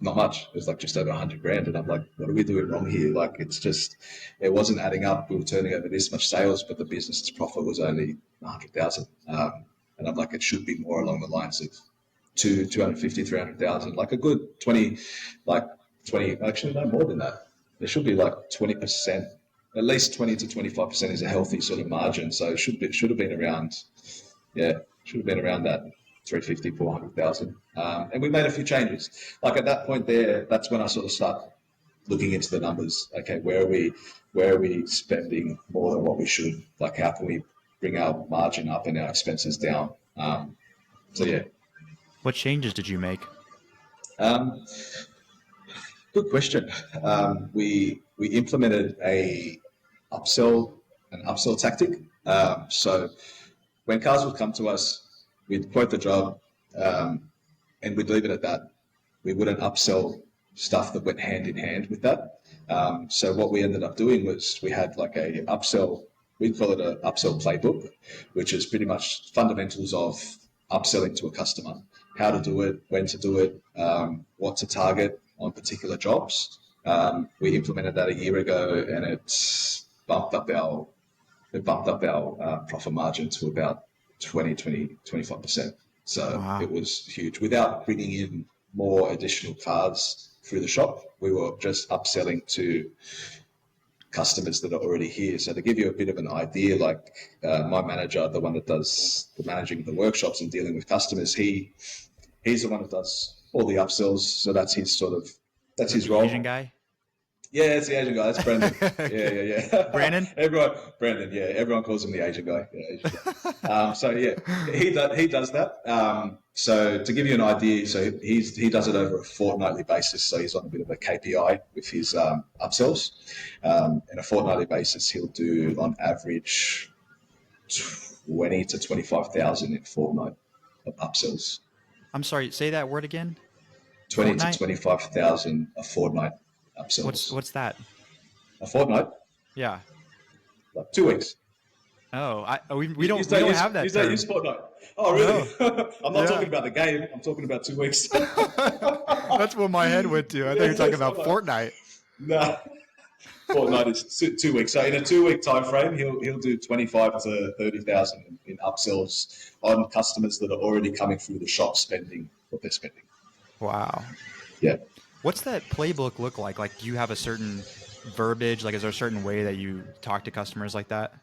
not much. It was like just over 100 grand, and I'm like, what are we doing wrong here? Like, it wasn't adding up. We were turning over this much sales, but the business's profit was only 100,000. And I'm like, it should be more along the lines of 250, 300,000, like a good 20, like 20, actually no more than that. There should be like 20%, at least 20 to 25% is a healthy sort of margin. So should have been around, yeah, should have been around that 350, 400,000. And we made a few changes. Like at that point there, that's when I sort of start looking into the numbers. Okay, where are we spending more than what we should? Like, how can we bring our margin up and our expenses down? So yeah. What changes did you make? Um, Good question. We implemented an upsell tactic. So when cars would come to us, we'd quote the job, and we'd leave it at that. We wouldn't upsell stuff that went hand in hand with that. So what we ended up doing was we had like a upsell. We call it an upsell playbook, which is pretty much fundamentals of upselling to a customer: how to do it, when to do it, what to target on particular jobs. We implemented that a year ago, and bumped up our it bumped up our profit margin to about 25%. So Wow. it was huge without bringing in more additional cars through the shop. We were just upselling to customers that are already here. So to give you a bit of an idea, like my manager, the one that does the managing the workshops and dealing with customers, he's the one that does all the upsells. So Is that's that his the Asian role. guy? Yeah, it's the Asian guy. That's Brendan. Yeah, yeah, yeah. Brandon? Brandon. Yeah, everyone calls him the Asian guy. Yeah, Asian guy. So yeah, he does that. So to give you an idea, so he does it over a fortnightly basis. So he's on a bit of a KPI with his upsells. On a fortnightly basis, he'll do on average 20 to 25,000 in fortnight of upsells. I'm sorry, say that word again. 20 to Fortnite? 25,000 a fortnight upsells. What's that? A fortnight, Yeah. like 2 weeks. Oh, we You don't we don't don't use have you that don't use term. Fortnite. Oh, really? No. I'm not talking Yeah. about the game. I'm talking about 2 weeks. That's what my head went to. I thought you Yeah, were talking about Fortnite. Fortnite. No, Fortnite is 2 weeks. So in a 2 week time frame, he'll do 25 to 30,000 in upsells on customers that are already coming through the shop spending what they're spending. Wow. Yeah. What's that playbook look like? Like, do you have a certain verbiage? Like, is there a certain way that you talk to customers like that?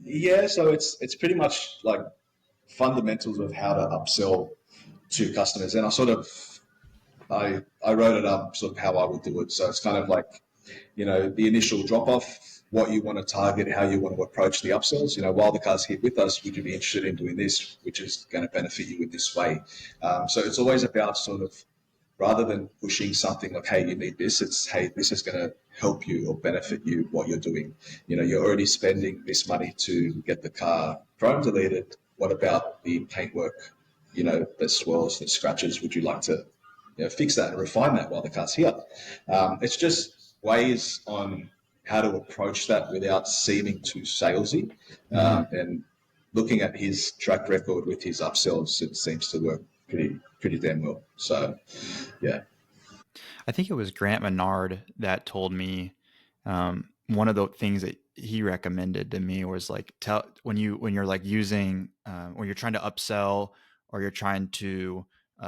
Yeah. So it's pretty much like fundamentals of how to upsell to customers, and I wrote it up sort of how I would do it. So it's kind of like, the initial drop off, what you want to target, how you want to approach the upsells. While the car's here with us, would you be interested in doing this, which is going to benefit you in this way? So it's always about sort of, rather than pushing something like, hey, you need this, it's, hey, this is going to help you or benefit you what you're doing. You're already spending this money to get the car chrome deleted. What about the paintwork? The swirls, the scratches. Would you like to fix that and refine that while the car's here? It's just ways on how to approach that without seeming too salesy. Mm-hmm. And looking at his track record with his upsells, it seems to work pretty damn well. So, yeah. I think it was Grant Menard that told me, one of the things that he recommended to me was like, tell when you're like using, when you're trying to upsell or you're trying to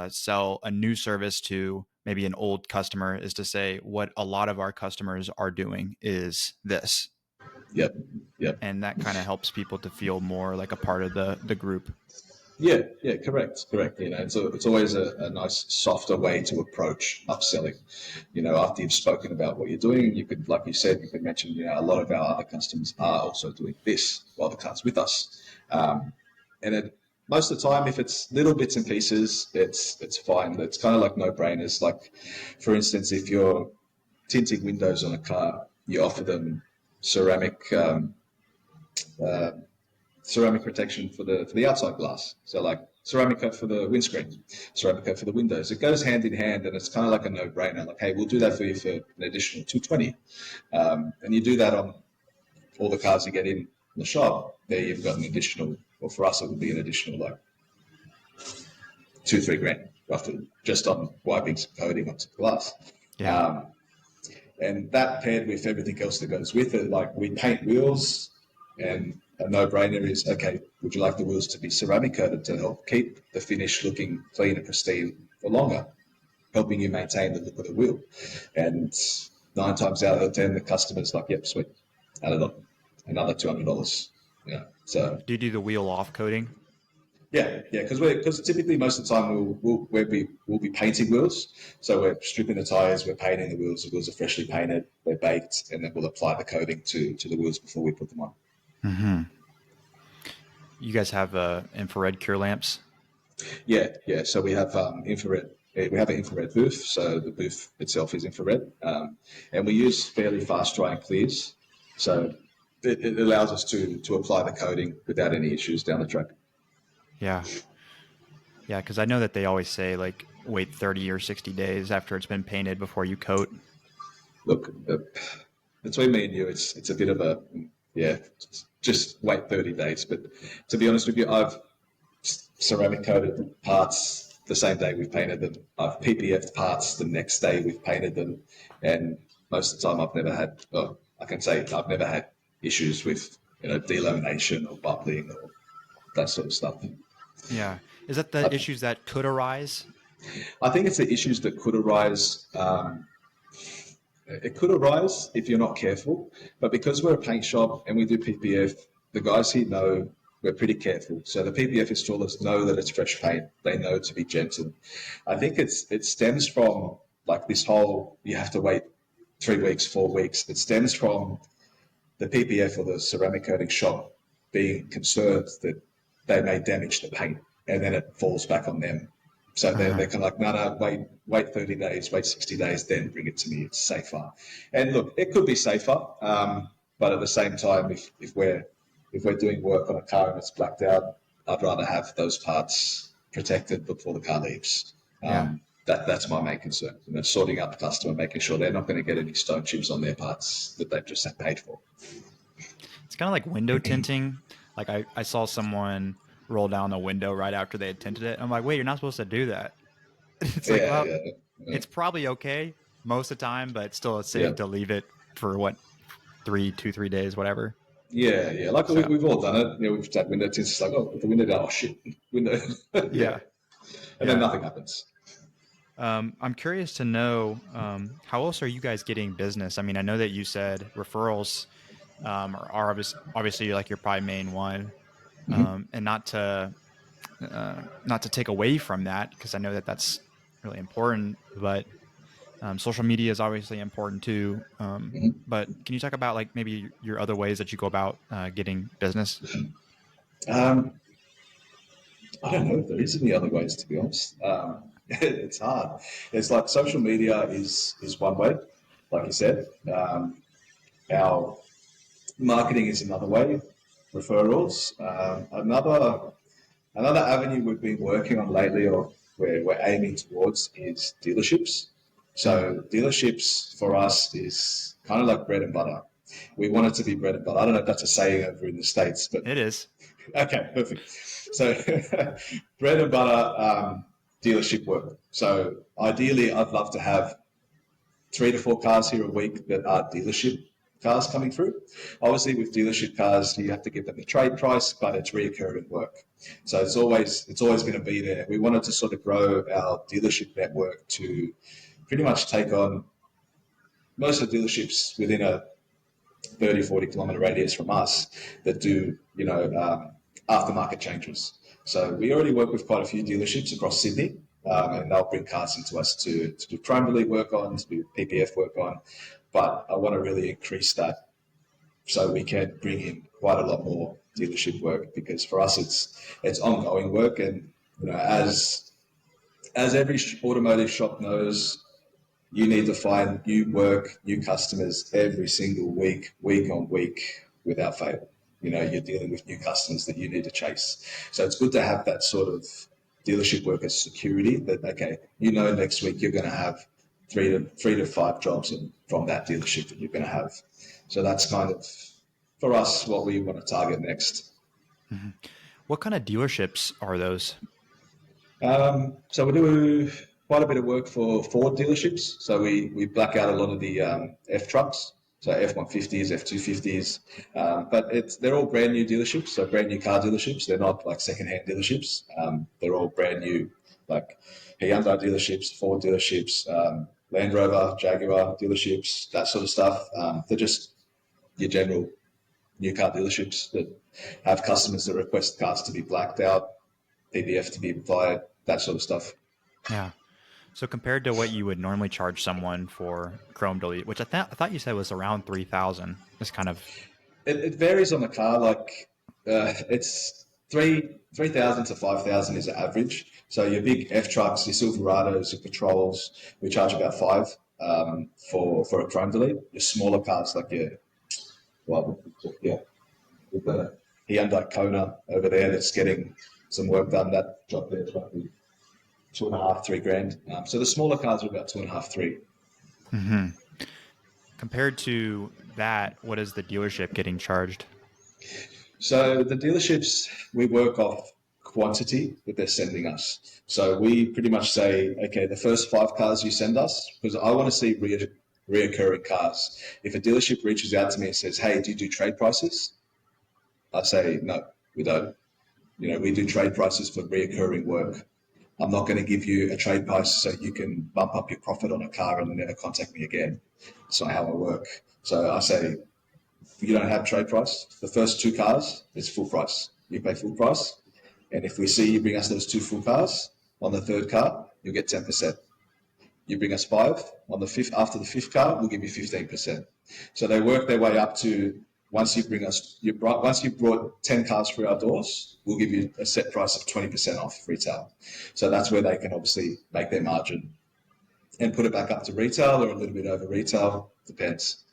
sell a new service to maybe an old customer is to say what a lot of our customers are doing is this. Yep. Yep. And that kind of helps people to feel more like a part of the group. Yeah, yeah, correct. You know, it's always a nice, softer way to approach upselling. You know, after you've spoken about what you're doing, you could, like you said, you could mention, you know, a lot of our other customers are also doing this while the car's with us. And most of the time, if it's little bits and pieces, it's fine. It's kind of like no-brainers. Like, for instance, if you're tinting windows on a car, you offer them ceramic uh, ceramic protection for the outside glass. So like ceramic coat for the windscreen, ceramic coat for the windows. It goes hand in hand, and it's kind of like a no-brainer. Like, hey, we'll do that for you for an additional $220, and you do that on all the cars you get in the shop. There, you've got an additional, or for us, it would be an additional like $2-3 grand roughly just on wiping some coating onto the glass. Yeah. And that paired with everything else that goes with it, like we paint wheels, and a no-brainer is, okay, would you like the wheels to be ceramic coated to help keep the finish looking clean and pristine for longer, helping you maintain the look of the wheel? And 9 times out of 10, the customer's like, yep, sweet, added on another $200. Yeah, so Do you do the wheel off coating? yeah, because typically most of the time we'll be painting wheels, so we're stripping the tires, we're painting the wheels. The wheels are freshly painted, they're baked, and then we'll apply the coating to the wheels before we put them on. Mm-hmm. You guys have infrared cure lamps? Yeah. So we have infrared. We have an infrared booth, so the booth itself is infrared, and we use fairly fast drying clears, so it allows us to apply the coating without any issues down the track. Yeah. Yeah, because I know that they always say like wait 30 or 60 days after it's been painted before you coat. Look, between me and you, it's a bit of a, yeah, just wait 30 days. But to be honest with you, I've ceramic coated parts the same day we've painted them. I've PPF'd parts the next day we've painted them, and most of the time I've never had. Well, I can say I've never had issues with, you know, delamination or bubbling or that sort of stuff. Yeah. Is that the issues that could arise? I think it's the issues that could arise. It could arise if you're not careful, but because we're a paint shop and we do PPF, the guys here know we're pretty careful. So the PPF installers know that it's fresh paint. They know to be gentle. I think it stems from like this whole, you have to wait 3 weeks, 4 weeks. It stems from the PPF or the ceramic coating shop being concerned that they may damage the paint, and then it falls back on them. So they're kind of like, no, wait 30 days, wait 60 days, then bring it to me. It's safer. And look, it could be safer, but at the same time, if we're doing work on a car and it's blacked out, I'd rather have those parts protected before the car leaves. Yeah. That's my main concern. You know, sorting out the customer, making sure they're not going to get any stone chips on their parts that they've just had paid for. It's kind of like window tinting. Like I saw someone roll down the window right after they had tinted it. I'm like, wait, you're not supposed to do that. It's like, well, Yeah. it's probably okay most of the time, but still it's Yeah. safe to leave it for what, 3 days, whatever. Yeah. Like So we've all done it. You know, we've had window tints. It's like, oh, put the window down. Oh shit, window. yeah. And then Yeah. nothing happens. I'm curious to know how else are you guys getting business? I mean, I know that you said referrals are obviously like your probably main one, and not to take away from that because I know that that's really important. But social media is obviously important too. But can you talk about like maybe your other ways that you go about getting business? Um, I don't know if there is any other ways, to be honest. It's hard. It's like social media is one way, like you said. Our marketing is another way. Referrals. Another avenue we've been working on lately, or where we're aiming towards, is dealerships. So dealerships for us is kind of like bread and butter. We want it to be bread and butter. I don't know if that's a saying over in the States, but It is. okay, perfect. So bread and butter dealership work. So ideally, I'd love to have 3 to 4 cars here a week that are dealership cars coming through. Obviously, with dealership cars, you have to give them the trade price, but it's reoccurring work. So it's always going to be there. We wanted to sort of grow our dealership network to pretty much take on most of the dealerships within a 30, 40 kilometre radius from us that do, aftermarket changes. So we already work with quite a few dealerships across Sydney, and they'll bring cars into us to do chrome delete work on, to do PPF work on. But I want to really increase that so we can bring in quite a lot more dealership work, because for us it's ongoing work, and as every automotive shop knows, you need to find new work, new customers every single week, week on week, without fail. You're dealing with new customers that you need to chase. So it's good to have that sort of dealership work as security that, okay, next week you're going to have three to five jobs from that dealership that you're going to have. So that's kind of, for us, what we want to target next. Mm-hmm. What kind of dealerships are those? So we do quite a bit of work for Ford dealerships. So we black out a lot of the F trucks, so F-150s, F-250s, but they're all brand new dealerships, so brand new car dealerships. They're not like secondhand dealerships. They're all brand new, like Hyundai dealerships, Ford dealerships, Land Rover, Jaguar dealerships, that sort of stuff. They're just your general new car dealerships that have customers that request cars to be blacked out, PPF to be applied, that sort of stuff. Yeah. So compared to what you would normally charge someone for chrome delete, which I thought you said was around 3,000, it's kind of. It varies on the car. Like it's 3,000 to 5,000 is the average. So your big F trucks, your Silverados, your Patrols, we charge about five for a chrome delete. Your smaller cars like we've got a Hyundai Kona over there that's getting some work done. That job there is roughly 2.5, $3,000. So the smaller cars are about 2.5, 3. Mm-hmm. Compared to that, what is the dealership getting charged? So the dealerships, we work off quantity that they're sending us. So we pretty much say, okay, the first 5 cars you send us, because I want to see reoccurring cars. If a dealership reaches out to me and says, hey, do you do trade prices? I say, no, we don't. We do trade prices for reoccurring work. I'm not going to give you a trade price so you can bump up your profit on a car and never contact me again. That's not how I work. So I say, you don't have trade price. The first 2 cars is full price. You pay full price. And if we see you bring us those 2 full cars, on the 3rd car, you'll get 10%. You bring us 5, on the 5th, after the 5th car, we'll give you 15%. So they work their way up to, once you've brought 10 cars through our doors, we'll give you a set price of 20% off retail. So that's where they can obviously make their margin and put it back up to retail or a little bit over retail, depends.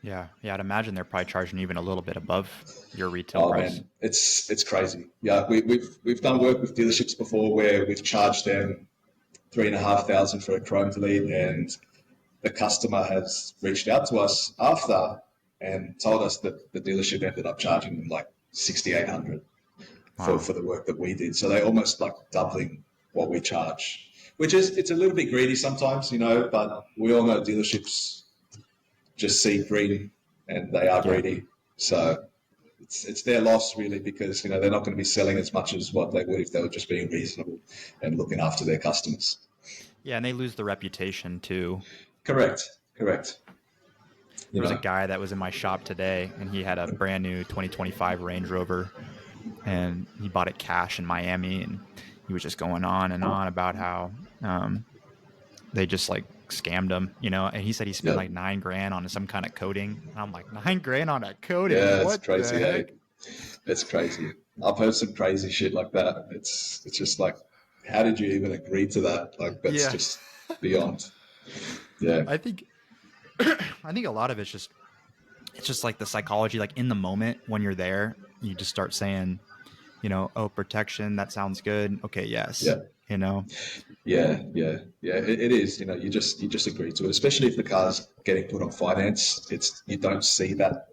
Yeah, I'd imagine they're probably charging even a little bit above your retail price. Man, it's crazy. Yeah, we've done work with dealerships before where we've charged them $3,500 for a chrome delete, and the customer has reached out to us after and told us that the dealership ended up charging them like $6,800 Wow. for the work that we did. So they almost like doubling what we charge, which is, it's a little bit greedy sometimes, but we all know dealerships just see green and they are greedy. So it's their loss really, because they're not going to be selling as much as what they would if they were just being reasonable and looking after their customers. Yeah, and they lose the reputation too. Correct. There was a guy that was in my shop today, and he had a brand new 2025 Range Rover, and he bought it cash in Miami, and he was just going on and on about how they just like scammed him, and he said he spent like $9,000 on some kind of coating. And I'm like, $9,000 on a coating? Yeah, what it's crazy. the heck? It's crazy. I've heard some crazy shit like that. It's just like, how did you even agree to that? Like, that's just beyond. Yeah. I think a lot of it's just like the psychology, like in the moment when you're there, you just start saying, oh, protection, that sounds good. Okay, yes. Yeah. Yeah, it is. You just agree to it, especially if the car's getting put on finance. You don't see that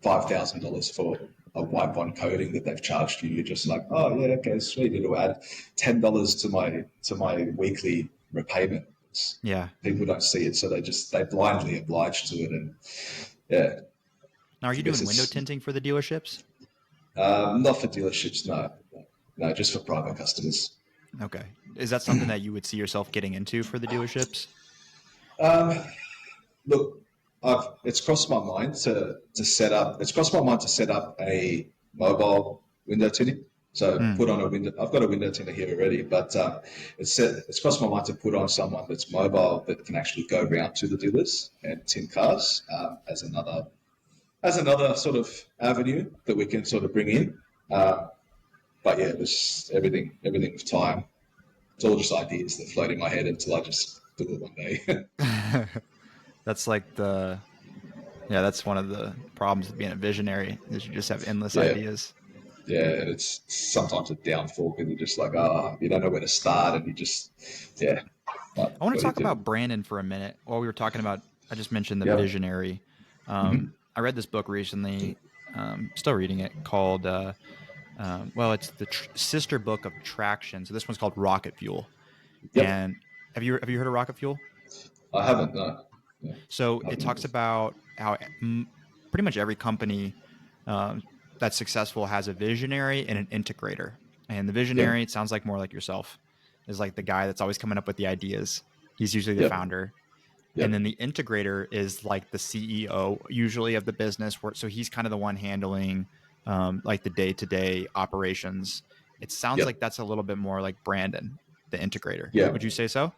$5,000 for a wipe on coating that they've charged you. You're just like, oh yeah, okay, sweet. It'll add $10 to my weekly repayment. People don't see it, so they blindly oblige to it, and yeah. Now, are you doing window tinting for the dealerships? Not for dealerships, no, just for private customers. Okay. Is that something that you would see yourself getting into for the dealerships? Um, Look, it's crossed my mind to set up. It's crossed my mind to set up a mobile window tinting. So Hmm. put on a window. I've got a window tinter here already, but it's crossed my mind to put on someone that's mobile that can actually go around to the dealers and tint cars as another sort of avenue that we can sort of bring in. But yeah, it was everything with time. It's all just ideas that float in my head until I just do it one day. That's like that's one of the problems with being a visionary is you just have endless Yeah. ideas. Yeah, and it's sometimes a downfall because you're just like, you don't know where to start, and you just, yeah. But I want what to do you talk do? about Brandon for a minute. While we were talking about, I just mentioned the Yep. visionary. Mm-hmm. I read this book recently, still reading it, called, it's the sister book of Traction. So this one's called Rocket Fuel. Yep. And have you heard of Rocket Fuel? I haven't. No. Yeah. So it Nothing. talks about how pretty much every company um, that's successful has a visionary and an integrator. And the Yep. visionary, it sounds like more like yourself, is like the guy that's always coming up with the ideas. He's usually the Yep. founder. And then Yep. the integrator is like the CEO usually of the business, so he's kind of the one handling like the day-to-day operations. It sounds like Yep. that's a little bit more like Brandon, the integrator. Would you Yep. say so?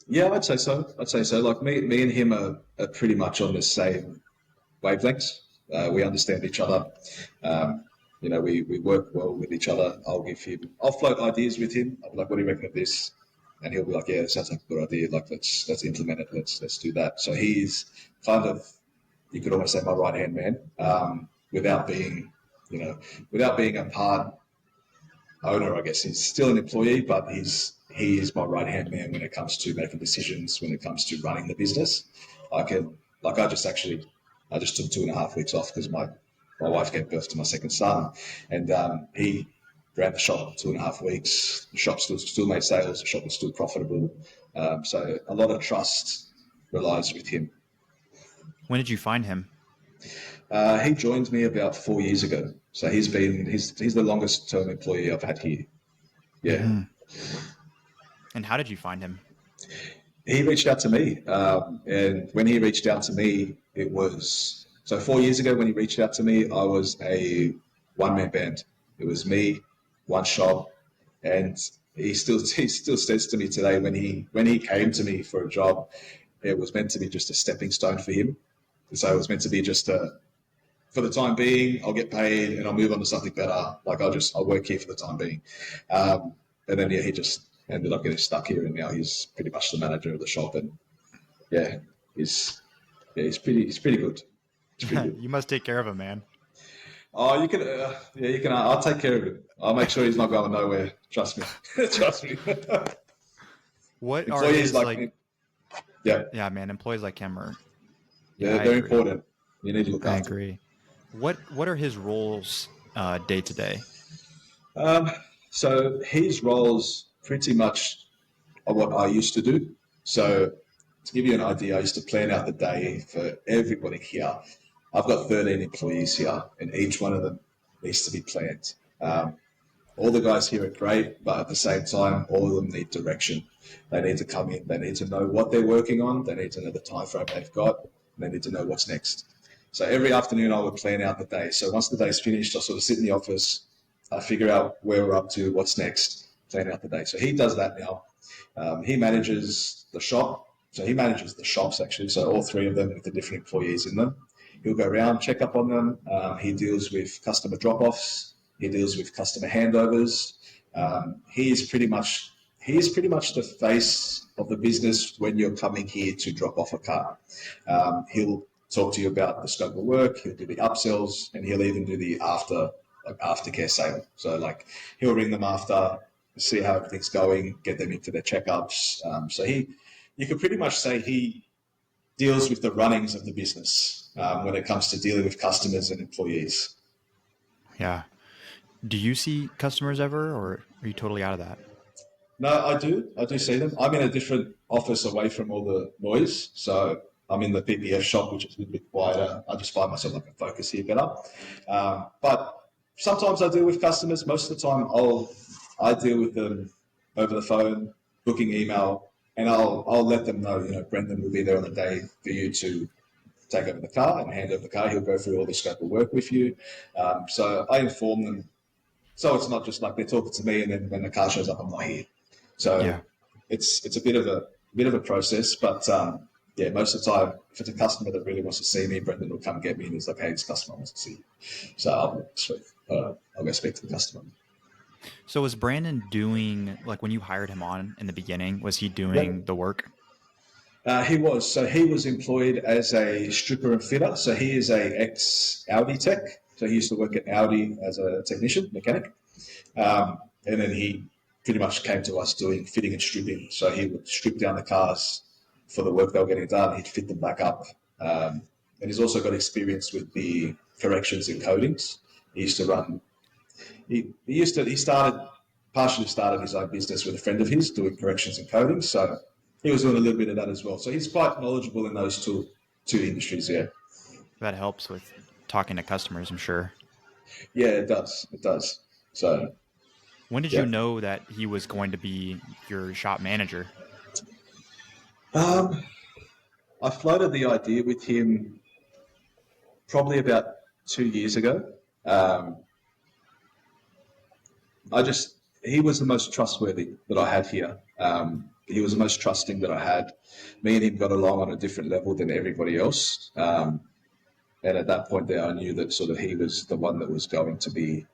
Yeah, I'd say so. I'd say so. Like me and him are pretty much on the same wavelengths. We understand each other. Um, we work well with each other. I'll float ideas with him. I'll be like, what do you reckon of this? And he'll be like, yeah, it sounds like a good idea. Like, let's implement it. Let's do that. So he's kind of, you could almost say my right hand man, without being, without being a part owner, I guess. He's still an employee, but he is my right hand man when it comes to making decisions, when it comes to running the business. I can like I just took 2.5 weeks off because my wife gave birth to my second son, and he ran the shop 2.5 weeks. The shop still made sales. The shop was still profitable. So a lot of trust relies with him. When did you find him? He joined me about 4 years ago. So he's the longest term employee I've had here. Yeah. Mm-hmm. And how did you find him? He reached out to me, and when he reached out to me, it was so 4 years ago. When he reached out to me, I was a one-man band. It was me, one shop, and he still says to me today when he came to me for a job, it was meant to be just a stepping stone for him. So it was meant to be just a for the time being, I'll get paid and I'll move on to something better. Like I'll work here for the time being. And then he just ended up getting stuck here, and now he's pretty much the manager of the shop. And yeah, he's he's pretty good. He's pretty good. You must take care of him, man. Oh, you can. I'll take care of him. I'll make sure he's not going nowhere. Trust me. Trust me. What are Employees his like like? me, yeah, Yeah, man. Employees like him are. Yeah, I they're agree. important. You need to look I after them. agree. What are his roles day to day? Um, so his roles pretty much are what I used to do. So to give you an idea, I used to plan out the day for everybody here. I've got 13 employees here, and each one of them needs to be planned. All the guys here are great, but at the same time, all of them need direction. They need to come in. They need to know what they're working on. They need to know the time frame they've got. And they need to know what's next. So every afternoon, I would plan out the day. So once the day's finished, I sort of sit in the office, I figure out where we're up to, what's next, plan out the day. So he does that now. He manages the shop. So he manages the shops actually. So all three of them with the different employees in them. He'll go around, check up on them. He deals with customer drop-offs. He deals with customer handovers. He is pretty much the face of the business when you're coming here to drop off a car. He'll talk to you about the scope of work. He'll do the upsells, and he'll even do the aftercare sale. So like he'll ring them after, see how everything's going, get them in for their checkups. You could pretty much say he deals with the runnings of the business when it comes to dealing with customers and employees. Yeah. Do you see customers ever, or are you totally out of that? No, I do. I do see them. I'm in a different office away from all the noise. So I'm in the PPF shop, which is a little bit quieter. I just find myself I can focus here better. But sometimes I deal with customers. Most of the time, I deal with them over the phone, booking email. and I'll let them know, Brendan will be there on the day for you to take over the car and hand over the car. He'll go through all the scope of work with you. So I inform them. So it's not just like they're talking to me and then when the car shows up, I'm not here. So Yeah. it's a bit of a process, but yeah, most of the time, if it's a customer that really wants to see me, Brendan will come get me and he's like, "Hey, this customer wants to see you." So I'll go speak to the customer. So was Brandon doing, like when you hired him on in the beginning, was he doing Yep. the work? He was. So he was employed as a stripper and fitter. So he is a ex Audi tech. So he used to work at Audi as a technician, mechanic. And then he pretty much came to us doing fitting and stripping. So he would strip down the cars for the work they were getting done. He'd fit them back up. And he's also got experience with the corrections and coatings. He used to run. He partially started his own business with a friend of his doing corrections and coatings. So he was doing a little bit of that as well. So he's quite knowledgeable in those two industries. Yeah. That helps with talking to customers, I'm sure. Yeah, it does. It does. So When did you yeah. know that he was going to be your shop manager? Um, I floated the idea with him probably about 2 years ago. Um, he was the most trustworthy that I had here. He was the most trusting that I had. Me and him got along on a different level than everybody else. And at that point there, I knew that sort of he was the one that was going to be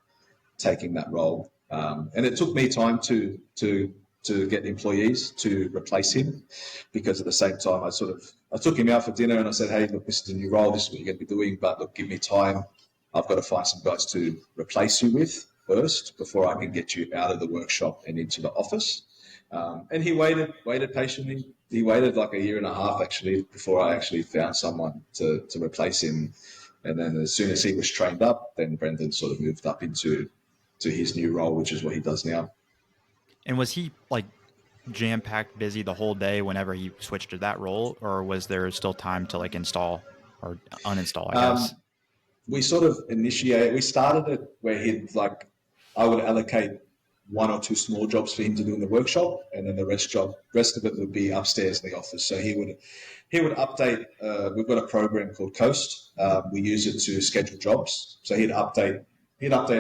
taking that role. And it took me time to get employees to replace him, because at the same time I took him out for dinner and I said, "Hey, look, this is a new role. This is what you're going to be doing, but look, give me time. I've got to find some guys to replace you with first before I can get you out of the workshop and into the office." And he waited patiently. He waited like a year and a half actually before I actually found someone to replace him. And then as soon as he was trained up, then Brendan sort of moved up into his new role, which is what he does now. And was he like jam packed busy the whole day whenever he switched to that role, or was there still time to like install or uninstall, I Um, guess? we started it where I would allocate one or two small jobs for him to do in the workshop, and then the rest of it would be upstairs in the office. So he would update. We've got a program called Coast. We use it to schedule jobs. So he'd update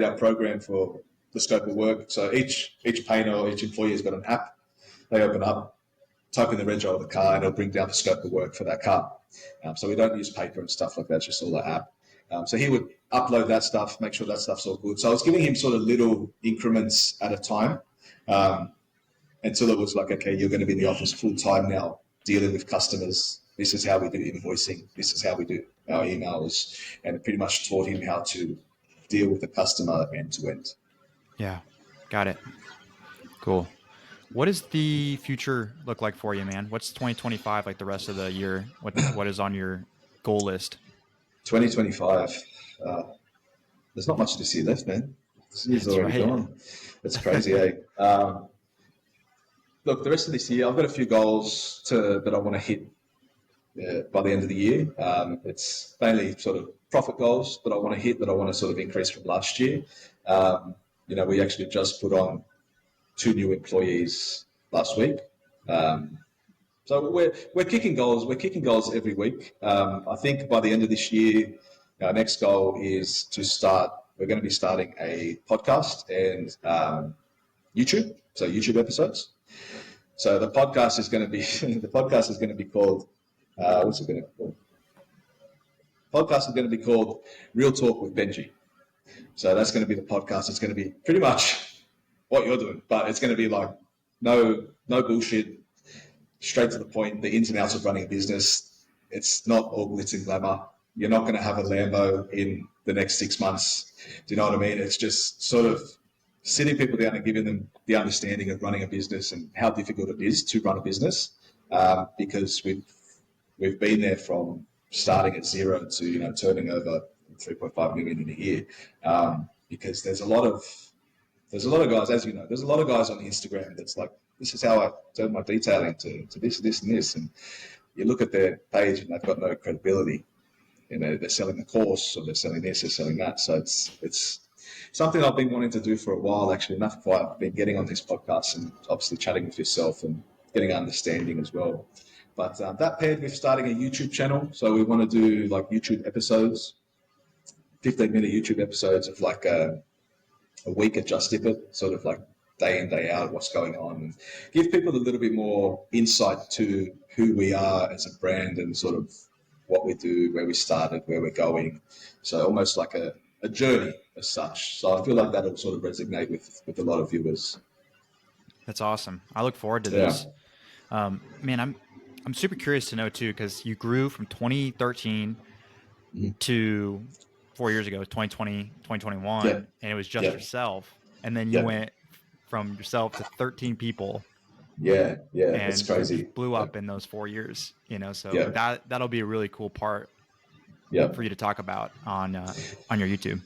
our program for the scope of work. So each painter or each employee has got an app. They open up, type in the reg of the car, and it'll bring down the scope of work for that car. So we don't use paper and stuff like that. It's just all the app. So he would upload that stuff, make sure that stuff's all good. So I was giving him sort of little increments at a time, um, until it was like, okay, you're going to be in the office full time now, dealing with customers. This is how we do invoicing. This is how we do our emails, and it pretty much taught him how to deal with the customer end to end. Yeah. Got it. Cool. What does the future look like for you, man? What's 2025 like the rest of the year? What is on your goal list? 2025. Uh, there's not much this year left, man. This year's That's already right. gone. It's crazy, eh? Look, the rest of this year, I've got a few goals that I want to hit by the end of the year. It's mainly sort of profit goals that I want to hit, that I want to sort of increase from last year. We actually just put on 2 new employees last week. So we're kicking goals. We're kicking goals every week. I think by the end of this year, our next goal is to start. We're going to be starting a podcast and YouTube. So YouTube episodes. So the podcast is going to be called. What's it going to be called? Podcast is going to be called Real Talk with Benji. So that's going to be the podcast. It's going to be pretty much what you're doing, but it's going to be like no bullshit, straight to the point, the ins and outs of running a business. It's not all glitz and glamour. You're not going to have a Lambo in the next 6 months. Do you know what I mean? It's just sort of sitting people down and giving them the understanding of running a business and how difficult it is to run a business, because we've been there from starting at zero to turning over 3.5 million in a year, because there's a lot of guys, as you know, there's a lot of guys on Instagram that's like, this is how I turn my detailing to this, this, and this. And you look at their page and they've got no credibility. They're selling a course or they're selling this, they're selling that. So it's something I've been wanting to do for a while, actually. Enough why I've been getting on this podcast and obviously chatting with yourself and getting understanding as well. But that paired with starting a YouTube channel. So we want to do like YouTube episodes, 15-minute YouTube episodes of like a week at Just Dip It, sort of like day in, day out, what's going on, and give people a little bit more insight to who we are as a brand and sort of what we do, where we started, where we're going. So almost like a journey as such. So I feel like that'll sort of resonate with a lot of viewers. That's awesome. I look forward to Yeah. this. Man, I'm super curious to know too, because you grew from 2013 Mhm. to 4 years ago, 2020, Yeah. 2021, and it was just Yeah. yourself. And then you Yeah. went from yourself to 13 people, Yeah. Yeah. It's and you just crazy. blew Yeah. up in those 4 years, so Yeah. that'll be a really cool part Yeah. for you to talk about on your YouTube.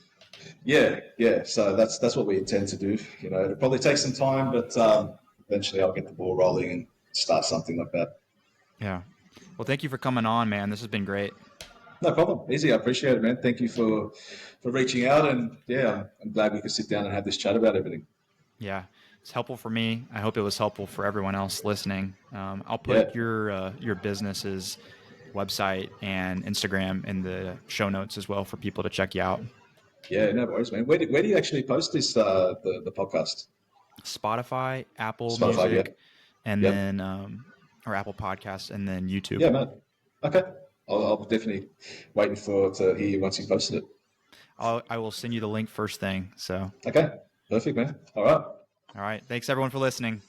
Yeah, yeah. So that's what we intend to do. It'll probably take some time, but eventually I'll get the ball rolling and start something like that. Yeah. Well, thank you for coming on, man. This has been great. No problem. Easy. I appreciate it, man. Thank you for reaching out, and yeah, I'm glad we could sit down and have this chat about everything. Yeah, it's helpful for me. I hope it was helpful for everyone else listening. I'll Yeah, put your business's website and Instagram in the show notes as well for people to check you out. yeah. No worries, man. Where do you actually post this the podcast? Spotify, Apple Spotify. Yeah. Music, and Yep. then or Apple Podcasts, and then YouTube. Yeah, man. Okay. I'll definitely waiting for to hear you once you posted it. I will send you the link first thing. So, Okay. Perfect, man. All right. all right. Thanks everyone for listening.